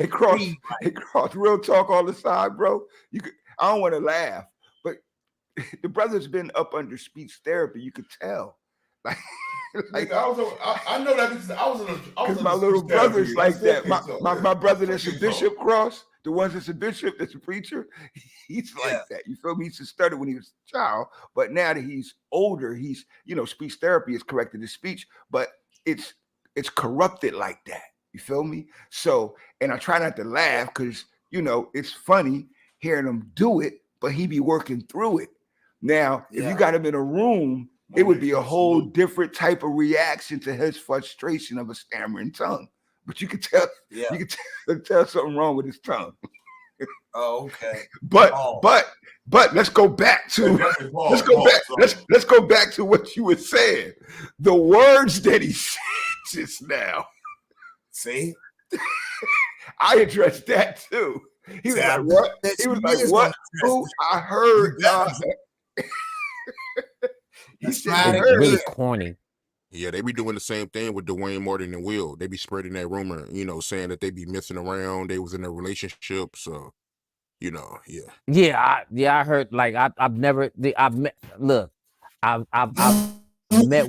Cross. Real talk all the time, bro. I don't want to laugh, but the brother's been up under speech therapy. You could tell, like Like, I know that because I was in because my little brother's like that. My brother that's a bishop, Cross, the one that's a bishop, that's a preacher, he's like that. You feel me? He used to stutter when he was a child, but now that he's older, he's, you know, speech therapy has corrected his speech, but it's corrupted like that. You feel me? So, and I try not to laugh because, you know, it's funny hearing him do it, but he be working through it. Now, if you got him in a room, it would be a whole different type of reaction to his frustration of a stammering tongue. But you could tell, you could tell something wrong with his tongue. Oh, okay. But let's go back to let's go back to what you were saying. The words that he said just now. See, I addressed that too. He was like, "What?" He was like, "What?" Who? I heard. He said, really corny. Yeah, they be doing the same thing with Dwayne Martin and Will. They be spreading that rumor, you know, saying that they be messing around. They was in a relationship, so you know, I heard. Like I've met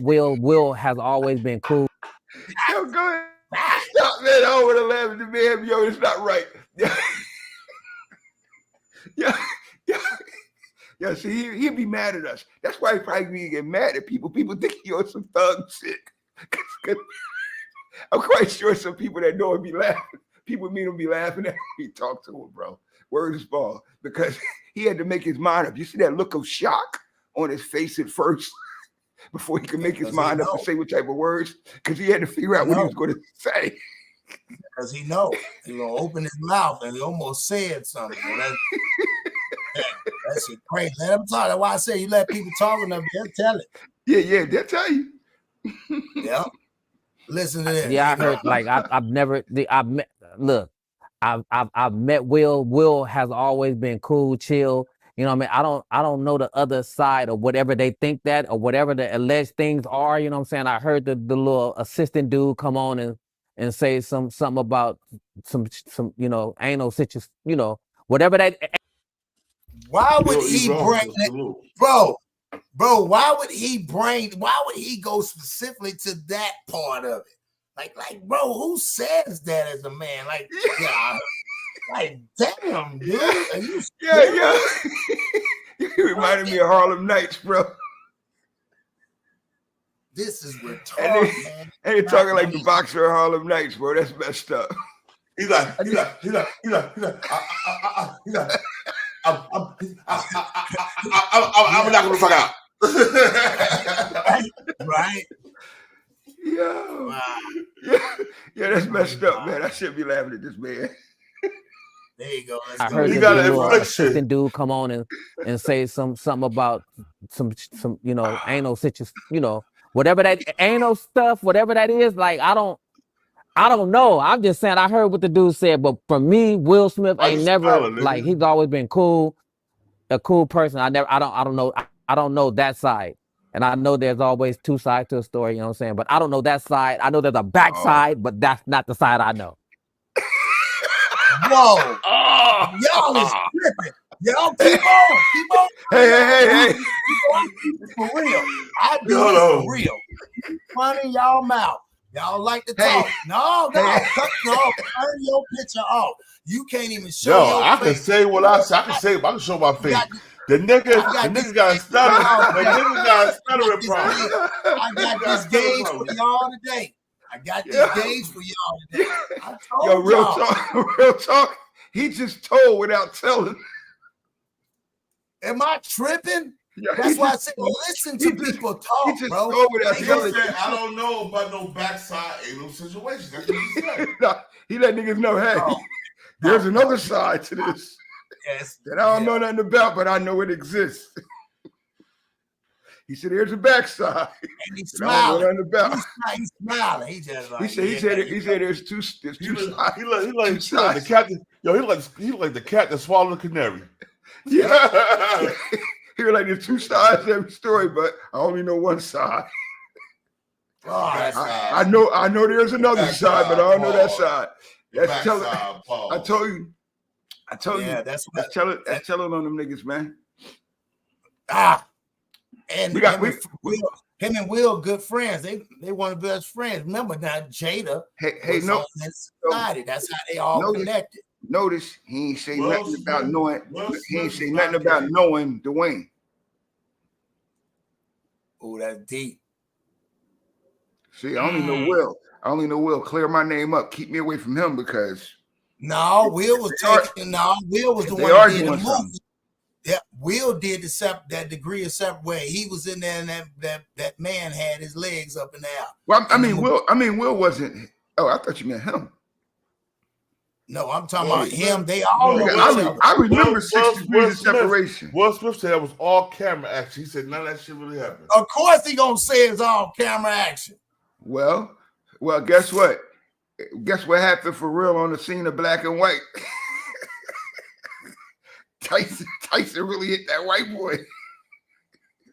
Will. Will has always been cool. Yo, go ahead. Stop, man. I would have laughed at the man. Yo, it's not right. Yeah, see, he'd be mad at us. That's why he probably get mad at people. People think he on some thug shit. I'm quite sure some people that know him be laughing. People meet him be laughing at him when he talk to him, bro. Word is ball. Because he had to make his mind up. You see that look of shock on his face at first before he could make his mind up to say what type of words? Because he had to figure out what he was going to say. Because he know he gonna open his mouth and he almost said something. That's crazy. Let him talk. That's why I say you let people talk enough, they'll tell it. Yeah, they'll tell you. Yeah. Listen to this. Yeah, I heard. Like I've met Will. Will has always been cool, chill. You know what I mean? I don't know the other side of whatever they think that or whatever the alleged things are. You know what I'm saying? I heard the little assistant dude come on and say something about some you know, anal situations, you know, whatever that. Why would he bring it, bro? Why would he go specifically to that part of it? Like, bro, who says that as a man? Like, like, damn, dude. Are you yeah. You reminded me of Harlem Nights, bro. This is retarded, man. And you're talking like the boxer of Harlem Nights, bro. That's messed up. He's like, I'm not gonna fuck out. Right? Yo. Wow. Yeah, that's messed up, man. I shouldn't be laughing at this man. There you go. I heard the assistant dude come on and say something about some you know, anal situations, you know, whatever that anal stuff, whatever that is. Like I don't know. I'm just saying I heard what the dude said, but for me, Will Smith ain't never like he's always been cool, a cool person. I don't know that side. And I know there's always two sides to a story, you know what I'm saying? But I don't know that side. I know there's a back side, but that's not the side I know. Whoa. Y'all is tripping. Y'all keep on. Hey. For real. I do it for real. Funny y'all mouth. Y'all like to talk. No, cut turn your picture off. You can't even show your I face. can say what I say. I can show my face. The nigga got stuttering. The nigga got stuttering problem. I got this gauge for y'all today. I told real talk. He just told without telling. Am I tripping? Yeah, that's why I said listen to people talk, bro. I don't know about no backside anal situations. That's what he said. He let niggas know, hey, there's another side to this. Yes, that I don't know nothing about, but I know it exists. He said, "Here's a backside." And he's smiling. He's smiling. He just like he said there's two sides. He like the cat. He like the cat that swallowed the canary. Yeah. He was like there's two sides to every story, but I only know one side. I know there's another side, but I don't know that side. That's telling. I told you. That's telling on them niggas, man. And Him and Will good friends. They one of the best friends. Remember now, Jada. Hey, no. Society. That's how they all connected. Notice he ain't say nothing about knowing. He ain't say nothing about knowing Dwayne. Oh, that's deep. See, I only know Will. I only know Will. Clear my name up. Keep me away from him because. No, Will was taking. No, Will was the one that did the movie. Yeah, Will did that degree a separate way. He was in there, and that man had his legs up in the air. Well, Will wasn't. Oh, I thought you meant him. No, I'm talking about him. They all. I remember 6 degrees of separation. Will Smith said that was all camera action. He said none of that shit really happened. Of course, he gonna say it's all camera action. Well, guess what? Guess what happened for real on the scene of Black and White? Tyson really hit that white boy.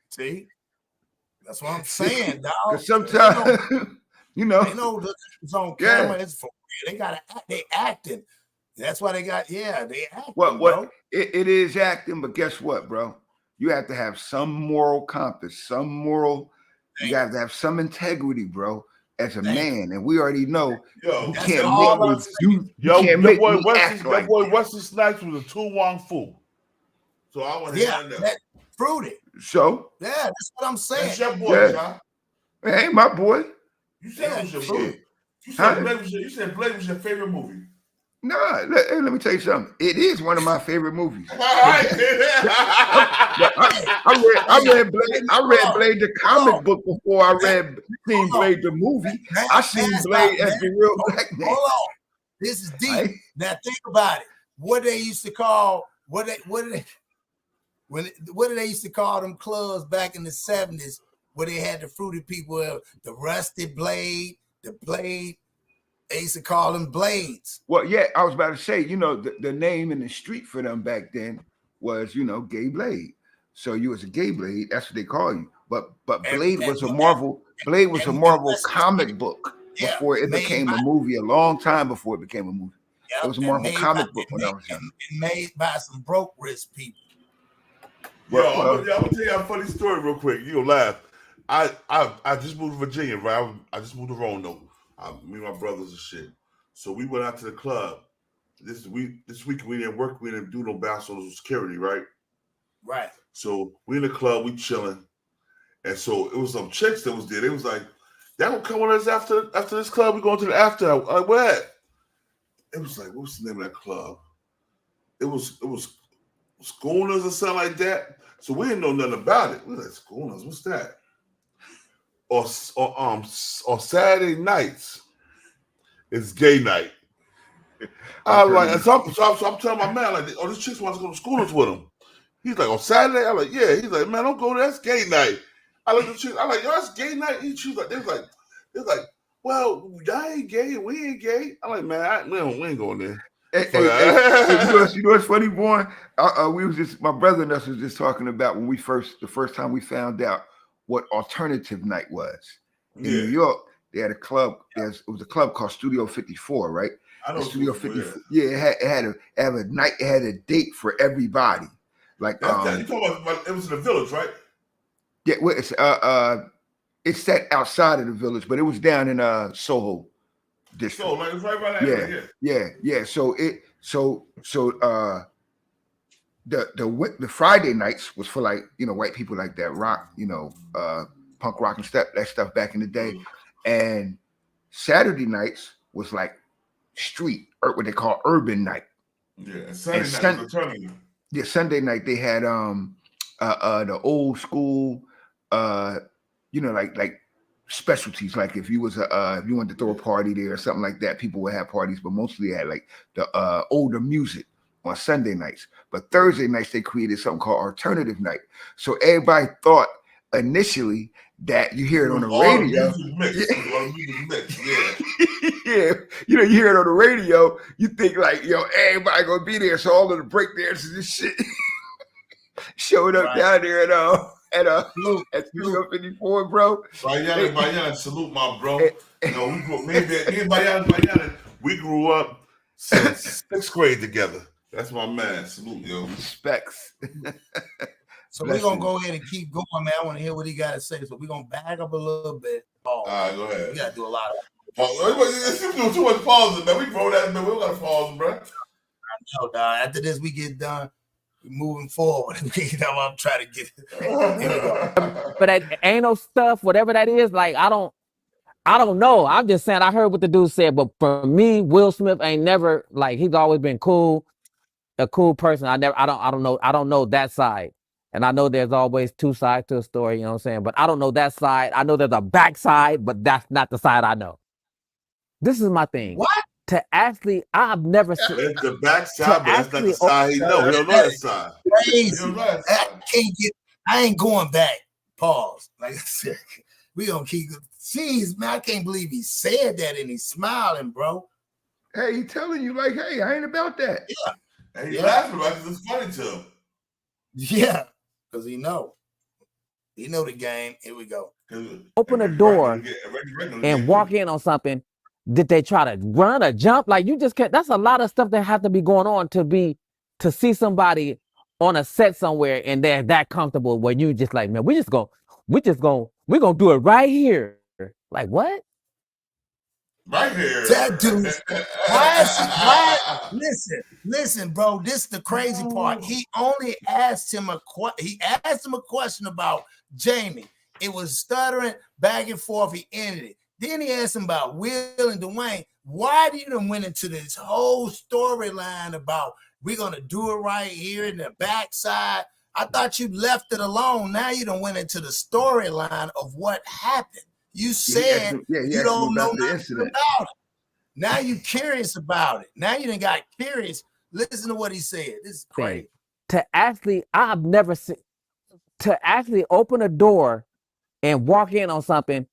See, that's what I'm saying, dog. Because sometimes, they know it's on camera. It's for real. They gotta act. They acting. That's why they got. Yeah, they acting. What? It is acting, but guess what, bro? You have to have some moral compass, some moral. You got to have some integrity, bro. As a man, and we already know you can't make me act like that. Wesley Snipes was a Wong Fu. So I want to hear that. Fruity. So that's what I'm saying. That's your boy, John. Hey, my boy. You said it was your boy. You said Blade was your favorite movie. No, let me tell you something. It is one of my favorite movies. I read Blade the comic book before I seen Blade the movie. I seen Blade as the real black man. Hold on, this is deep. Right? Now think about it. What they used to call what did they used to call them clubs back in the 70s where they had the fruity people, the Rusty Blade, the Blade. They used to call them Blades. Well, yeah, I was about to say, the name in the street for them back then was, Gay Blade. So you was a gay Blade, that's what they call you. But Blade was a Marvel comic book before it became a movie, a long time before it became a movie. It was a Marvel comic book when I was young. Made by some broke rich people. I'm gonna tell you a funny story real quick. You'll laugh. I just moved to Virginia, right? I just moved to Roanoke. Me and my brothers and shit. So we went out to the club. This week we didn't work. We didn't do no bounce on security, right? Right. So we in the club, we chilling. And so it was some chicks that was there. They was like, that will come with us after this club. We going to the after. I'm like, what? It was like, what's the name of that club? It was Schooners or something like that. So we didn't know nothing about it. We were like, Schooners, what's that? Or Saturday nights, it's gay night. I'm like, so I'm telling my man, like, this chicks wants to go to Schooners with him. He's like, on Saturday? I'm like, yeah. He's like, man, don't go there. That's gay night. I look at the chicks. I'm like, yo, that's gay night. He was like, they was like, well, y'all ain't gay and we ain't gay. I'm like, man, we ain't going there. Hey, you know what's funny, boy? My brother and us was just talking about when the first time we found out what alternative night was. In New York, they had a club. It was a club called Studio 54, right? I know Studio 54. Yeah, it had a night. It had a date for everybody. Like you talking about? It was in the Village, right? Yeah, it's set outside of the Village, but it was down in Soho district. So like it's right by that. Yeah. So the Friday nights was for like white people like that rock, punk rock and that stuff back in the day, and Saturday nights was like street or what they call urban night. Yeah, and Sunday night. Yeah, Sunday night they had the old school like specialties. Like if you wanted to throw a party there or something like that, people would have parties, but mostly they had like the older music on Sunday nights. But Thursday nights they created something called alternative night. So everybody thought initially that you hear it on the radio. Yeah, you hear it on the radio, you think like, everybody gonna be there. So all of the break dancers and shit showed up down there at Studio 54, bro. Bayan, salute my bro. We grew up since 6th grade together. That's my man. Salute, yo. Specs. So we're gonna go ahead and keep going, man. I want to hear what he got to say. So we're gonna back up a little bit. All right, go ahead. We gotta do a lot of doing too much pausing, man. We grow that, man. We don't gotta pause, bro. no, dog. After this, we get done. We're moving forward. You know what I'm trying to get. But that ain't no stuff, whatever that is. Like I don't know. I'm just saying. I heard what the dude said, but for me, Will Smith ain't never like he's always been cool, a cool person. I don't know that side. And I know there's always two sides to a story, you know what I'm saying? But I don't know that side. I know there's a backside, but that's not the side I know. This is my thing. What? To actually, I've never seen. It's the backside, but that's not the side he know. He don't know that side. Crazy. I ain't going back. Pause. Like I said, we gonna keep. Jeez, man, I can't believe he said that and he's smiling, bro. Hey, he telling you like, hey, I ain't about that. Yeah. And he's laughing about it because it's funny to him. Yeah, because he know the game. Here we go. Open a door and walk in on something. Did they try to run or jump? Like you just can't. That's a lot of stuff that have to be going on to see somebody on a set somewhere and they're that comfortable where you just like, man, we're gonna do it right here. Like what? Right here. That dude. Why? Listen, bro. This is the crazy part. He only asked him a question about Jamie. It was stuttering back and forth. He ended it. Then he asked him about Will and Dwayne. Why did you went into this whole storyline about we're gonna do it right here in the backside? I thought you left it alone. Now you done went into the storyline of what happened. You said you don't know nothing about it. Now you're curious about it. Now you done got curious. Listen to what he said. This is crazy. I've never seen to actually open a door and walk in on something.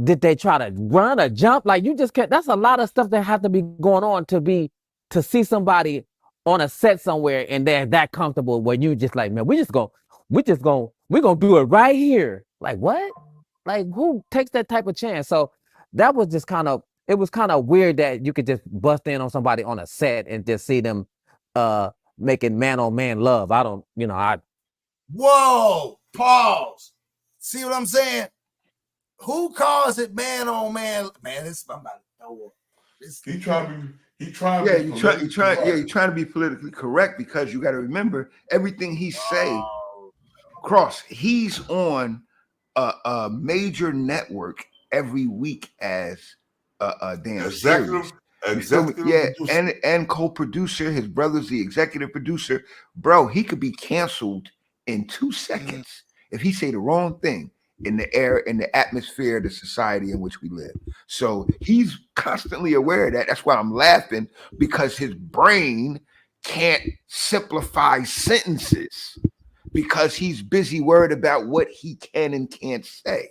Did they try to run or jump? Like you just can't. That's a lot of stuff that have to be going on to see somebody on a set somewhere and they're that comfortable where you just like, man, we're gonna do it right here. Like what? Like who takes that type of chance? So that was just it was kind of weird that you could just bust in on somebody on a set and just see them making man on man love. Whoa, pause. See what I'm saying? Who calls it man on man? Man, this I'm about to throw up. He trying to be politically correct because you got to remember everything he say. Cross, he's on a major network every week as a damn executive and co-producer. His brother's the executive producer. Bro, he could be canceled in 2 seconds if he say the wrong thing in the air, in the atmosphere, the society in which we live. So he's constantly aware of that. That's why I'm laughing, because his brain can't simplify sentences because he's busy worried about what he can and can't say.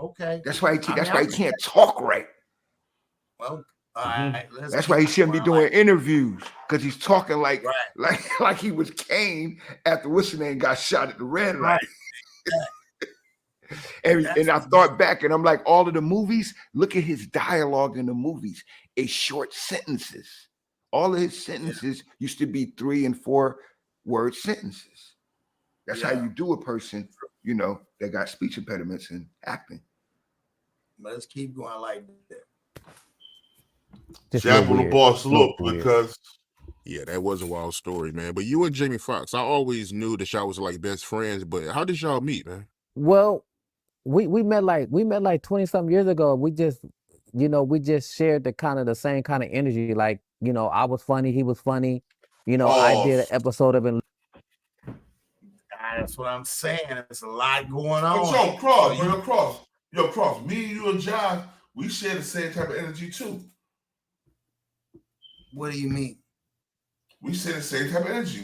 Okay. That's why he can't talk right. Well, all right. That's why he shouldn't be doing interviews, because he's talking like he was Cain after what's his name got shot at the red light. And I thought back and I'm like, all of the movies, look at his dialogue in the movies. It's short sentences. All of his sentences used to be 3 and 4 word sentences. That's how you do a person, that got speech impediments and acting. Let's keep going like that. Jab on the boss look, because yeah, that was a wild story, man. But you and Jamie Foxx, I always knew that y'all was like best friends, but how did y'all meet, man? Well, we met like 20-something years ago. We just shared the same kind of energy. Like, I was funny, he was funny. I did an episode of it. That's what I'm saying. There's a lot going on. Yo, Cross, me, you, and John, we share the same type of energy too. What do you mean? We share the same type of energy.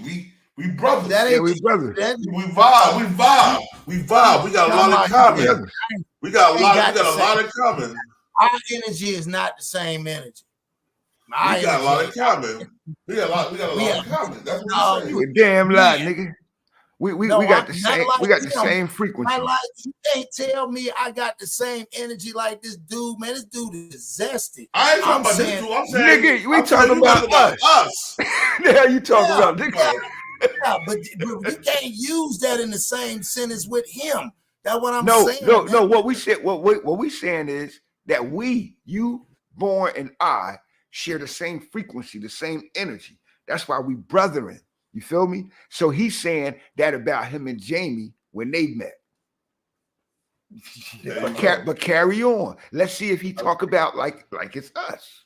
We brothers. We brothers. We vibe. We got a lot in common. We got a lot in common. Our energy is not the same energy. We got a lot in common. We got a lot in common. That's what I'm saying. You damn lie, nigga. We got the same. We got the same frequency. You can't tell me I got the same energy like this dude, man. This dude is zesty. I ain't talking about this dude. I'm saying, nigga, we talking about us. The hell you talking about, nigga? Yeah, but you can't use that in the same sentence with him. That's what I'm No, saying. no. What we said, what we saying is that you, Born, and I share the same frequency, the same energy. That's why we brethren. You feel me? So he's saying that about him and Jamie when they met. But carry on. Let's see if he talk about like it's us.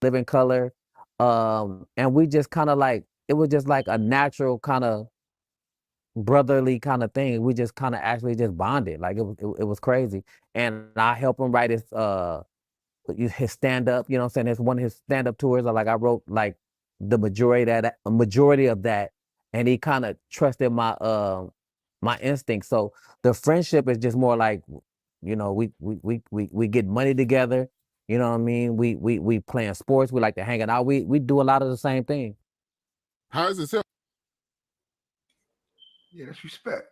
Living color. And we just kind of like, it was just like a natural kind of brotherly kind of thing. We just kind of actually just bonded. Like it was crazy. And I helped him write his stand-up, you know what I'm saying? It's one of his stand-up tours. I wrote like the majority of that, and he kind of trusted my my instincts. So the friendship is just more like, you know, we get money together, you know what I mean? We playing sports, we like to hang out. We do a lot of the same thing. How is it? Yeah, that's respect.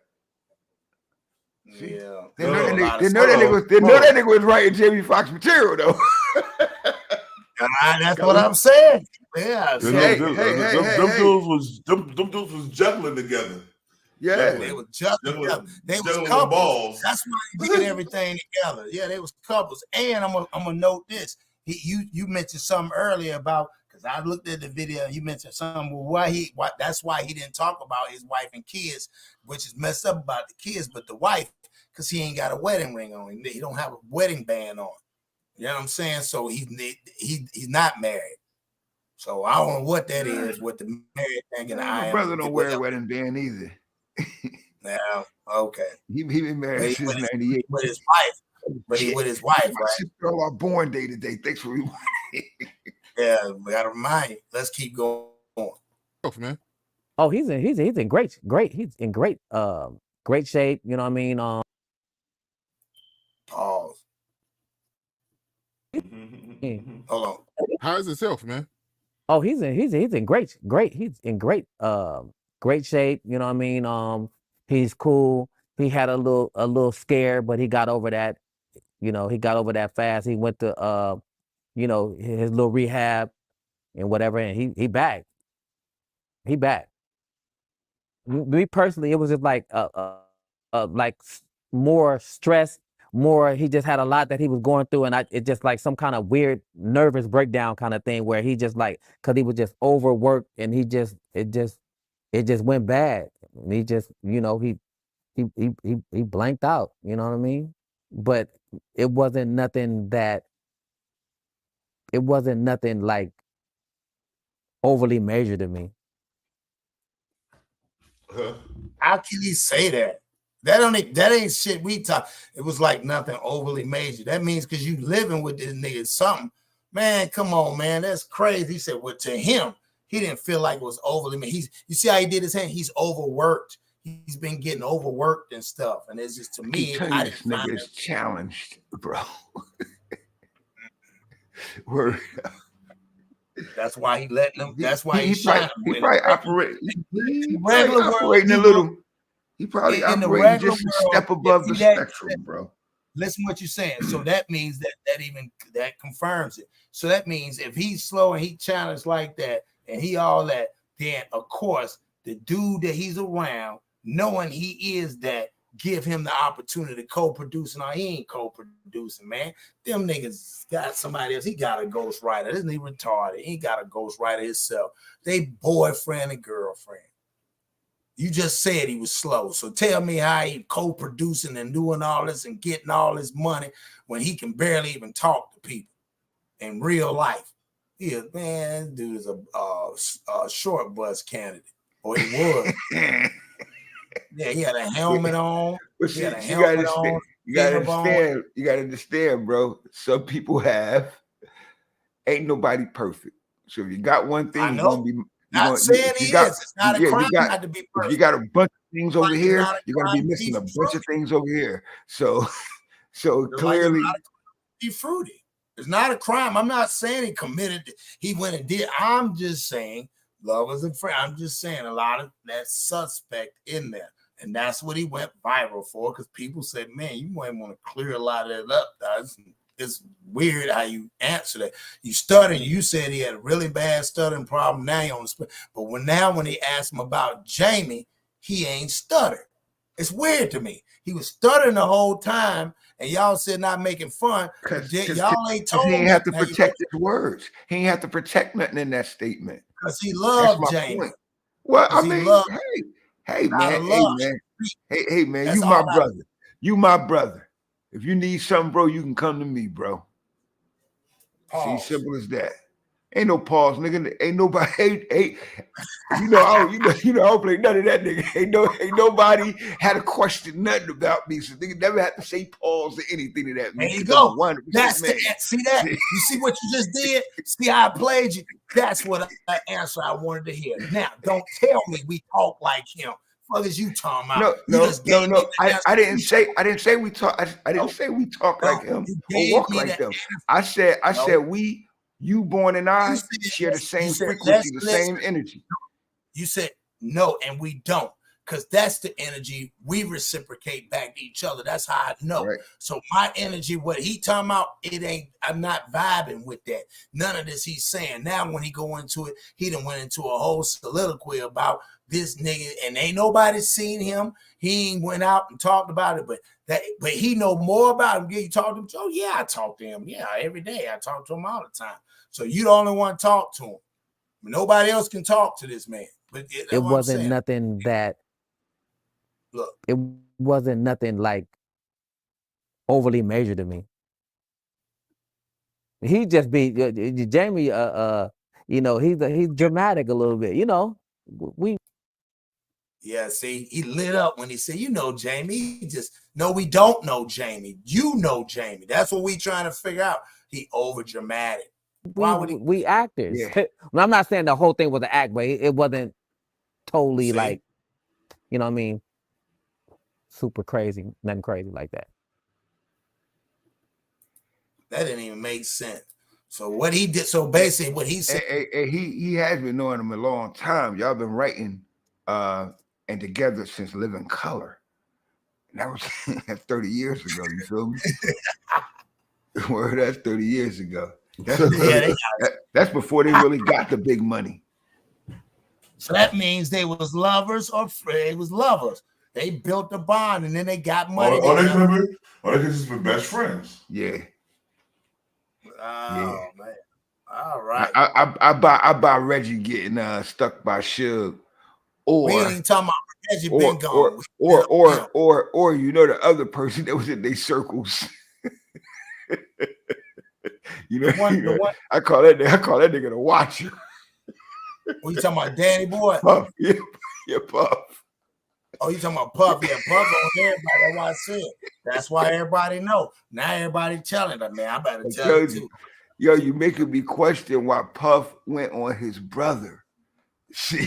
See? Yeah. They know that nigga was writing Jamie Foxx material though. That's what I'm saying. Yeah. Them dudes was juggling together. Yeah, they were juggling together. They was couples. Balls. That's why they did everything together. Yeah, they was couples. And I'm gonna note this. You mentioned something earlier about, because I looked at the video. You mentioned something. Well, that's why he didn't talk about his wife and kids, which is messed up about the kids, but the wife, because he ain't got a wedding ring on. He don't have a wedding band on. You know what I'm saying? So he's not married. So I don't know what that is with the married thing. And my brother don't wear a wedding band either. Yeah, okay. He been married since '98 with his wife. But he with his wife, right? Girl, our born day today. Thanks for reminding. Yeah, we gotta remind you. Let's keep going. Oh, man. Oh, he's in great shape. You know what I mean? Pause. Hold on. How is himself, man? Oh, he's in great shape. You know what I mean? He's cool. He had a little scare, but he got over that. You know, he got over that fast. He went to you know, his little rehab and whatever, and he back. He back. Me personally, it was just like like more stress, more, he just had a lot that he was going through, and it just like some kind of weird nervous breakdown kind of thing where he just like, because he was just overworked, and it just went bad. And he just, you know, he blanked out, you know what I mean? But it wasn't nothing like overly major to me. How can you say that? That ain't shit we talk. It was like nothing overly major. That means because you living with this nigga something. Man, come on, man. That's crazy. He said, well, to him, he didn't feel like it was overly major. You see how he did his hand? He's overworked. He's been getting overworked and stuff. And it's just, to me, I this nigga is challenged, bro. Word. That's why he let them. That's why he probably operating a little. He probably operating just a step above the spectrum, bro. Listen what you're saying. So that means that confirms it. So that means if he's slow and he challenged like that and he all that, then of course the dude that he's around, knowing he is that, give him the opportunity to co-produce. Now he ain't co-producing, man. Them niggas got somebody else. He got a ghostwriter. This nigga retarded. He got a ghostwriter himself. They boyfriend and girlfriend. You just said he was slow. So tell me how he co-producing and doing all this and getting all this money when he can barely even talk to people in real life. Yeah, man, this dude is a short bus candidate. Or he was. Yeah, he had a helmet on. But see, you gotta understand, bro. Some people ain't nobody perfect. So if you got one thing, you're gonna be not saying he is. It's not a crime not to be perfect. If you got a bunch of things over here, you're gonna be missing a bunch of things over here. So clearly, be fruity. It's not a crime. I'm not saying he committed. He went and did. I'm just saying love is a friend. I'm just saying a lot of that suspect in there. And that's what he went viral for, because people said, man, you might want to clear a lot of that up, guys. it's weird how you answer that. You stuttered. You said he had a really bad stuttering problem. Now you on the spot. But when he asked him about Jamie, he ain't stuttered. It's weird to me. He was stuttering the whole time, and y'all said not making fun. Y'all ain't told he me. ain't have to protect his words. He ain't have to protect nothing in that statement. Because he loved Jamie. Point. Well, I mean, hey, man, That's you my brother. You my brother. If you need something, bro, you can come to me, bro. Pause. See, simple as that. Ain't no pause, nigga. Ain't nobody. You know, I don't play none of that, nigga. Ain't nobody had a question, nothing about me. So nigga never had to say pause or anything to that. There you go. That's the see that. You see what you just did? See how I played you? That's what answer I wanted to hear. Now, don't tell me we talk like him. Fuck is you talking about? No. I didn't say we talk. I didn't say we talk like him or walk like them. I said we. You, Born, and I share the same frequency, the same energy. You said no, and we don't, because that's the energy we reciprocate back to each other. That's how I know. Right. So my energy, what he talking about, it ain't. I'm not vibing with that. None of this he's saying. Now, when he go into it, he done went into a whole soliloquy about this nigga, and ain't nobody seen him. He ain't went out and talked about it, but he know more about him. You talk to him? Oh yeah, I talk to him. Yeah, every day I talk to him all the time. So you the only one to talk to him. Nobody else can talk to this man. But it wasn't nothing that. Look, it wasn't nothing like overly major to me. He just be Jamie. You know, he's dramatic a little bit. You know, Yeah, see, he lit up when he said, "You know, Jamie." He just no, we don't know Jamie. You know Jamie. That's what we trying to figure out. He over dramatic. Why would he? We actors. Yeah. I'm not saying the whole thing was an act, but it wasn't totally like, you know what I mean, super crazy, nothing crazy like that. That didn't even make sense. So what he did, so basically what he said. He has been knowing him a long time. Y'all been writing and together since Living Color. And that was 30 years ago, you feel me? Well, that's 30 years ago. That's before they really got the big money. So that means they was lovers or it was lovers. They built a bond and then they got money. Or they could just be best friends. Yeah. Oh man. All right. I buy Reggie getting stuck by Suge. Or we ain't talking about Reggie been gone. Or you know the other person that was in their circles. You know, I call that nigga the watcher. What you talking about, Danny Boy? Puff, yeah, Puff. Oh, you talking about Puff? Yeah, Puff on everybody. That's why I said. That's why everybody know. Now everybody telling them, man. I better tell you too. Yo, you making me question why Puff went on his brother. See.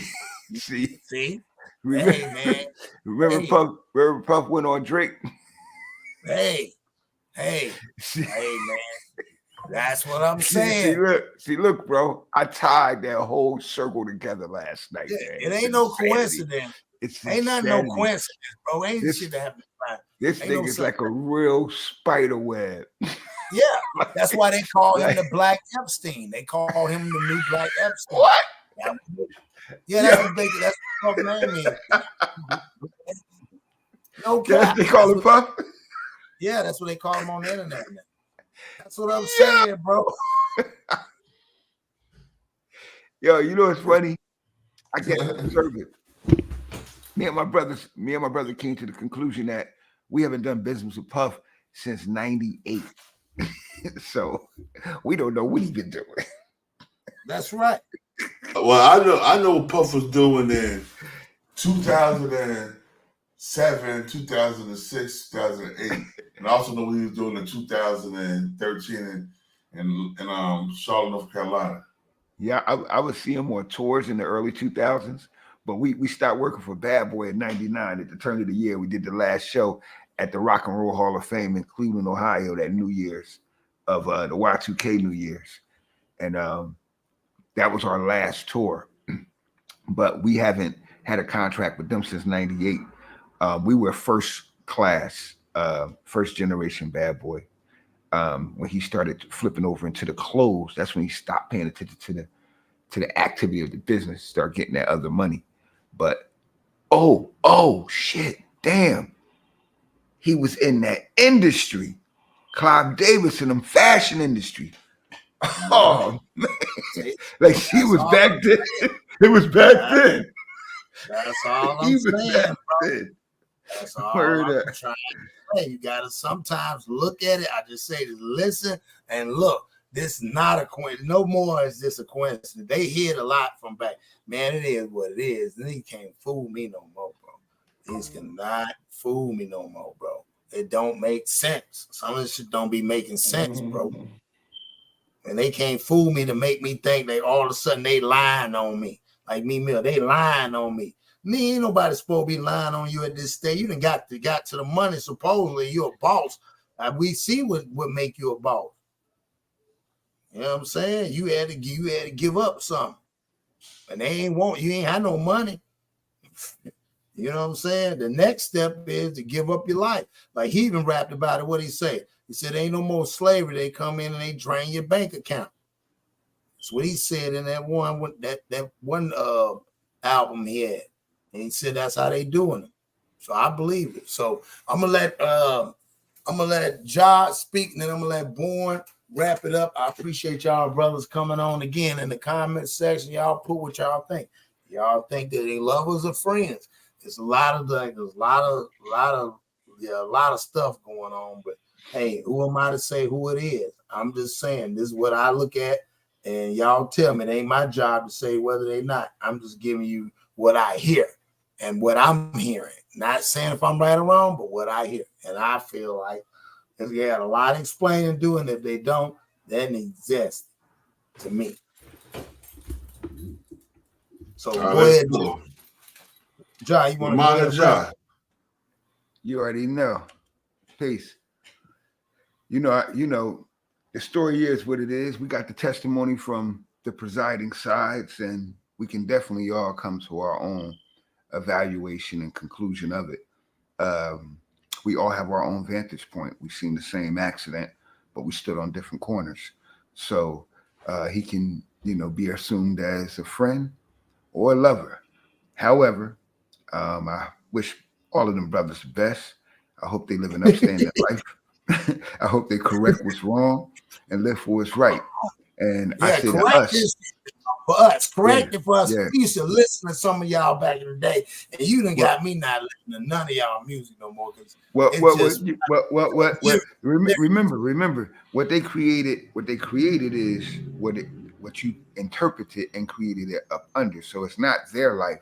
Remember, hey, man. Remember Puff went on Drake. Hey, man. That's what I'm saying. Look, bro. I tied that whole circle together last night. Yeah, it ain't no coincidence. Ain't nothing no coincidence, bro. Ain't this shit that happened. This thing is like a real spider web. Yeah, that's why they call him the Black Epstein. They call him the new Black Epstein. What? Yeah, that's what name is. No cap. They call him Puff? Yeah, that's what they call him on the internet. That's what I'm saying, bro. Yo, you know what's funny? I get conservative. Me and my brother came to the conclusion that we haven't done business with Puff since '98. So we don't know what he's been doing. That's right. Well, I know what Puff was doing in 2007, 2006, 2008, and I also know what he was doing in 2013 in Charlotte, North Carolina. Yeah, I would see him on tours in the early 2000s, but we stopped working for Bad Boy in '99 at the turn of the year. We did the last show at the Rock and Roll Hall of Fame in Cleveland, Ohio, that New Year's of the Y2K New Year's, and that was our last tour. But we haven't had a contract with them since '98. We were first class, first generation Bad Boy. when he started flipping over into the clothes, that's when he stopped paying attention to the activity of the business, start getting that other money. But oh shit, damn, he was in that industry, Clive Davis in them fashion industry. Oh man, like she was back then. It was back then. That's all He I'm was saying, back bro. then. That's all Word I'm up. trying to say. You gotta sometimes look at it. I just say to listen and look. This is not a coincidence. No more is this a coincidence. They hid a lot from back. Man, it is what it is. And he can't fool me no more, bro. He cannot fool me no more, bro. It don't make sense. Some of this shit don't be making sense, bro. And they can't fool me to make me think they all of a sudden they lying on me. Like me, Mill, they lying on me. Me, ain't nobody supposed to be lying on you at this stage. You done got to the money. Supposedly you're a boss. We see what make you a boss. You know what I'm saying? You had to give up something. And they you ain't had no money. You know what I'm saying? The next step is to give up your life. Like he even rapped about it. What he say? He said, ain't no more slavery. They come in and they drain your bank account. That's what he said in that one album he had. And he said that's how they doing it. So I believe it. So I'm gonna let Ja speak, and then I'm gonna let Born wrap it up. I appreciate y'all brothers coming on again in the comment section. Y'all put what y'all think. Y'all think that they lovers or friends? There's a lot of stuff going on, but hey, who am I to say who it is? I'm just saying this is what I look at, and y'all tell me. It ain't my job to say whether they not. I'm just giving you what I hear and what I'm hearing. Not saying if I'm right or wrong, but what I hear. And I feel like if you had a lot of explaining to do, and if they don't, they didn't exist to me. So go ahead, Ja. You want to Ja? You already know. Peace. You know, the story is what it is. We got the testimony from the presiding sides, and we can definitely all come to our own evaluation and conclusion of it. We all have our own vantage point. We've seen the same accident, but we stood on different corners. So he can, be assumed as a friend or a lover. However, I wish all of them brothers the best. I hope they live an upstanding life. I hope they correct what's wrong and live for what's right. And I say to us, for us, correct it for us. We used to listen to some of y'all back in the day, and you done got me not listening to none of y'all music no more. Remember what they created. What they created is what you interpreted and created it up under. So it's not their life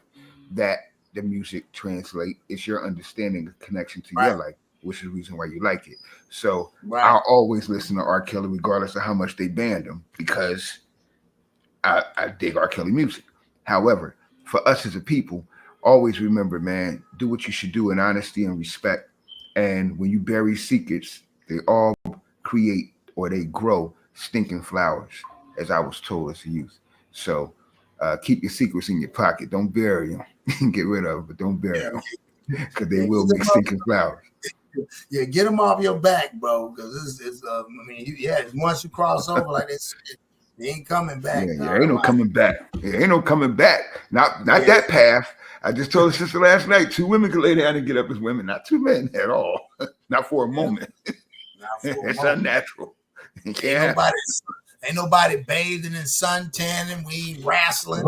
that the music translate. It's your understanding, the connection to your life, which is the reason why you like it. So I'll always listen to R. Kelly regardless of how much they banned him, because I dig R. Kelly music. However, for us as a people, always remember, man, do what you should do in honesty and respect. And when you bury secrets, they all create or they grow stinking flowers, as I was told as a youth. So keep your secrets in your pocket. Don't bury them. Get rid of them, but don't bury them, because they will make stinking flowers. Yeah, get them off your back, bro. Because once you cross over like this, they ain't coming back. Yeah, ain't no coming back. Yeah, ain't no coming back. Not that path. I just told the sister last night, 2 women can lay down and get up as women, not 2 men at all. Not for a moment. It's unnatural. Ain't nobody bathing and sun tanning. We wrestling.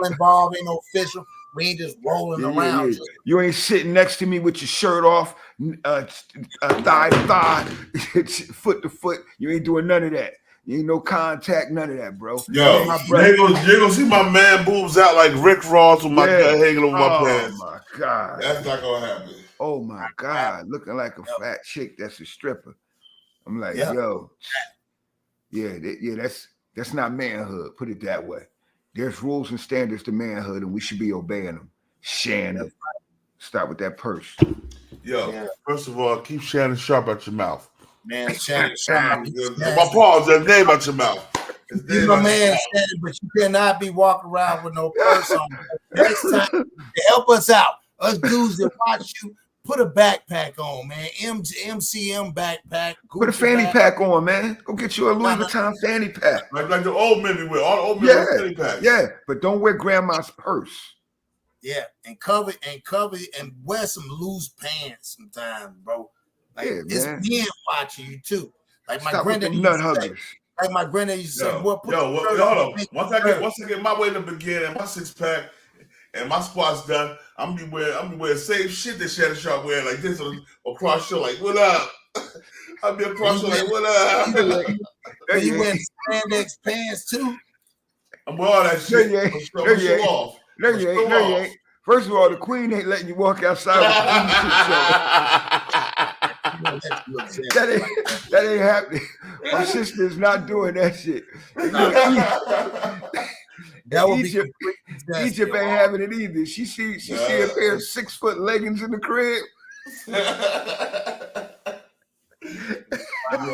Involved, ain't no official. We ain't just rolling around. You ain't sitting next to me with your shirt off, thigh to thigh, foot to foot. You ain't doing none of that. You ain't no contact, none of that, bro. Yo, you're gonna see my man boobs out like Rick Ross with my gut hanging over my pants. Oh my God. That's not gonna happen. Oh my God. Looking like a fat chick that's a stripper. I'm like, yo. That's not manhood. Put it that way. There's rules and standards to manhood, and we should be obeying them. Shannon. Start with that purse. Yo, first of all, keep Shannon sharp out your mouth. Man, Shannon. My paws, that name out your mouth. You my man, Shannon, but you cannot be walking around with no purse on. Next time, help us out. Us dudes that watch you, Put a backpack on, man. MCM backpack. Put a fanny pack on, man. Go get you a Louis Vuitton fanny pack. Like the old men we wear. All the old men wear fanny packs. Yeah, but don't wear grandma's purse. Yeah, and cover and wear some loose pants sometimes, bro. Like it's men watching you too. Like my granddad used to say, like my granddad used to say, hold on. Once I get my weight to begin and my 6-pack and my squats done, I'm gonna be wearing same shit that Shannon Sharp wearing like this across show, like what up? I'll be across show like what up? You wear spandex pants too. I'm wearing all that shit. Show off. No, you ain't. First of all, the queen ain't letting you walk outside with the that ain't happening. My sister is not doing that shit. Egypt ain't having it either. She see a pair of 6-foot leggings in the crib.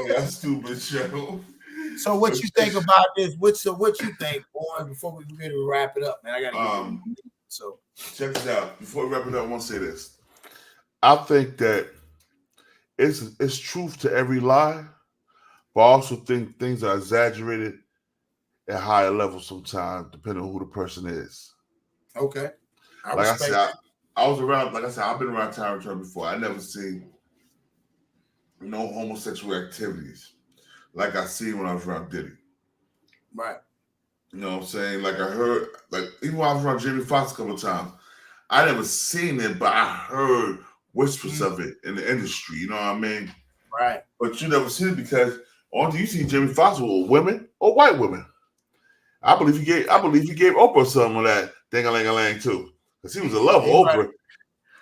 That's stupid, show. So what you think about this? What you think, boy? Before we get to wrap it up, man, I gotta. So check this out. Before we wrap it up, I want to say this. I think that it's truth to every lie, but I also think things are exaggerated at higher levels sometimes, depending on who the person is. Okay. Like I said, I was around. Like I said, I've been around Tyrin before. I never seen no homosexual activities like I seen when I was around Diddy. Right. You know what I'm saying? Like I heard, like even when I was around Jamie Foxx a couple of times, I never seen it, but I heard whispers of it in the industry. You know what I mean? Right. But you never seen it because only you see Jamie Foxx with women or white women. I believe he gave Oprah some of that ding-a-ling-a-lang too, because he was in love with Oprah.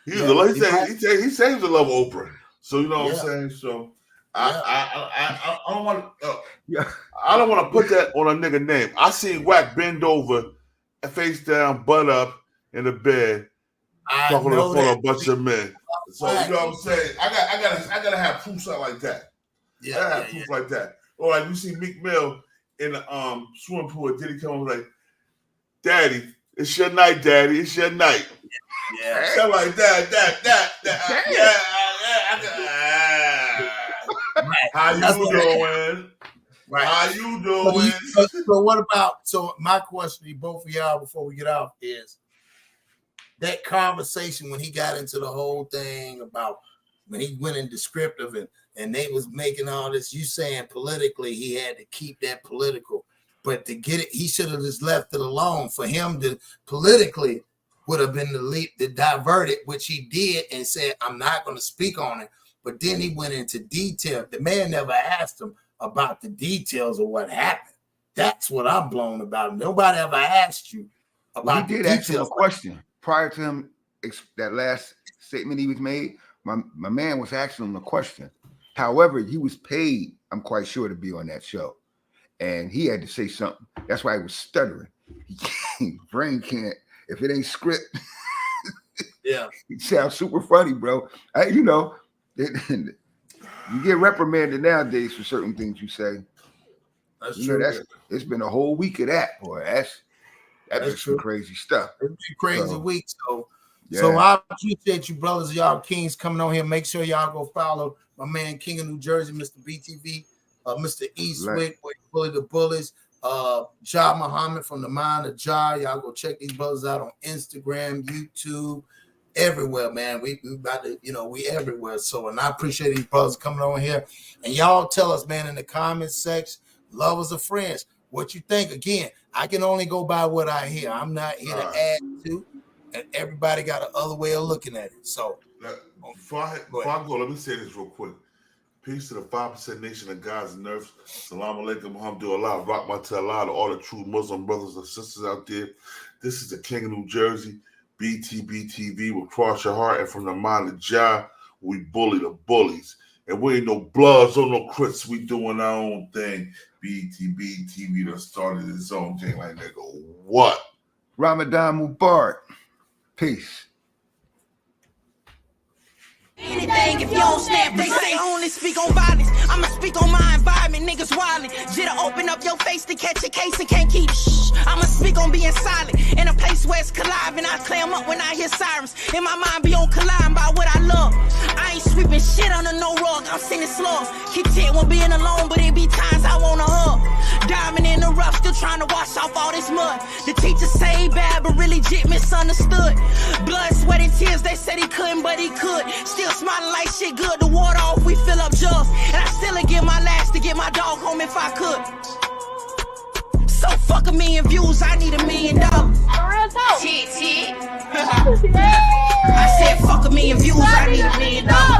He was he said he was in love with Oprah. So you know what I'm saying? So I don't want to. I don't want to put that on a nigga name. I seen Wack bend over, face down, butt up in the bed, talking on the phone to a bunch of men. So you know what I'm saying? I gotta have proof something like that. Yeah, I gotta have proof like that. Or like we see Meek Mill in the swimming pool. Diddy come over like, "Daddy, it's your night, Daddy. It's your night." Yeah, something like that. How you doing? Right. How you doing? So what about? So my question to both of y'all before we get off is that conversation when he got into the whole thing about when he went in descriptive and they was making all this. You saying politically he had to keep that political, but to get it, he should have just left it alone. For him to politically would have been the lead to divert it, which he did, and said, "I'm not going to speak on it." But then he went into detail. The man never asked him about the details of what happened. That's what I'm blown about. Nobody ever asked you about. He did ask him a question prior to him. That last statement he was made. My man was asking him a question. However, he was paid, I'm quite sure, to be on that show, and he had to say something. That's why he was stuttering. Brain can't. If it ain't script, yeah, it sounds super funny, bro. You get reprimanded nowadays for certain things you say. That's true. It's been a whole week of that, boy. That's some crazy stuff. It's been a crazy week. So I appreciate you, brothers, y'all kings coming on here. Make sure y'all go follow my man King of New Jersey, Mr. BTV, Mr. Eastwick, Bully the Bullies, Ja Muhammad from the Mind of Ja. Y'all go check these brothers out on Instagram, YouTube, everywhere, man. We about to, we everywhere. So, and I appreciate these brothers coming on here. And y'all tell us, man, in the comments section, lovers or friends, what you think. Again, I can only go by what I hear. I'm not here to add to, and everybody got another way of looking at it. So, before I go, let me say this real quick. Peace to the 5% nation of God's nerves. Salam alaikum, alhamdulillah, rahmatullah, to all the true Muslim brothers and sisters out there. This is the King of New Jersey, BTBTV with Cross Your Heart, and from the Mind of Ja, we bully the bullies. And we ain't no bloods or no crits. We doing our own thing. BTBTV done started its own thing like nigga. What? Ramadan Mubarak. Peace. Anything if you don't stand, they say only speak on violence. I'ma speak on my environment, niggas wildin'. Jitter open up your face to catch a case and can't keep shh. I'ma speak on being silent in a place where it's colliding. I clam up when I hear sirens. In my mind be on colliding by what I love. I ain't sweeping shit under no rug. I'm sending slugs. Keep tit when being alone, but it be times I wanna hug. Diamond in the rough, still trying to wash off all this mud. The teacher say he bad, but really jit misunderstood. Blood, sweat, and tears, they said he couldn't, but he could. Still smiling like shit good. The water off, we fill up jugs. And I still give my last to get my dog home if I could. So fuck $1 million views, I need $1 million. Real talk. Shit. I said fuck $1 million views, I need $1 million.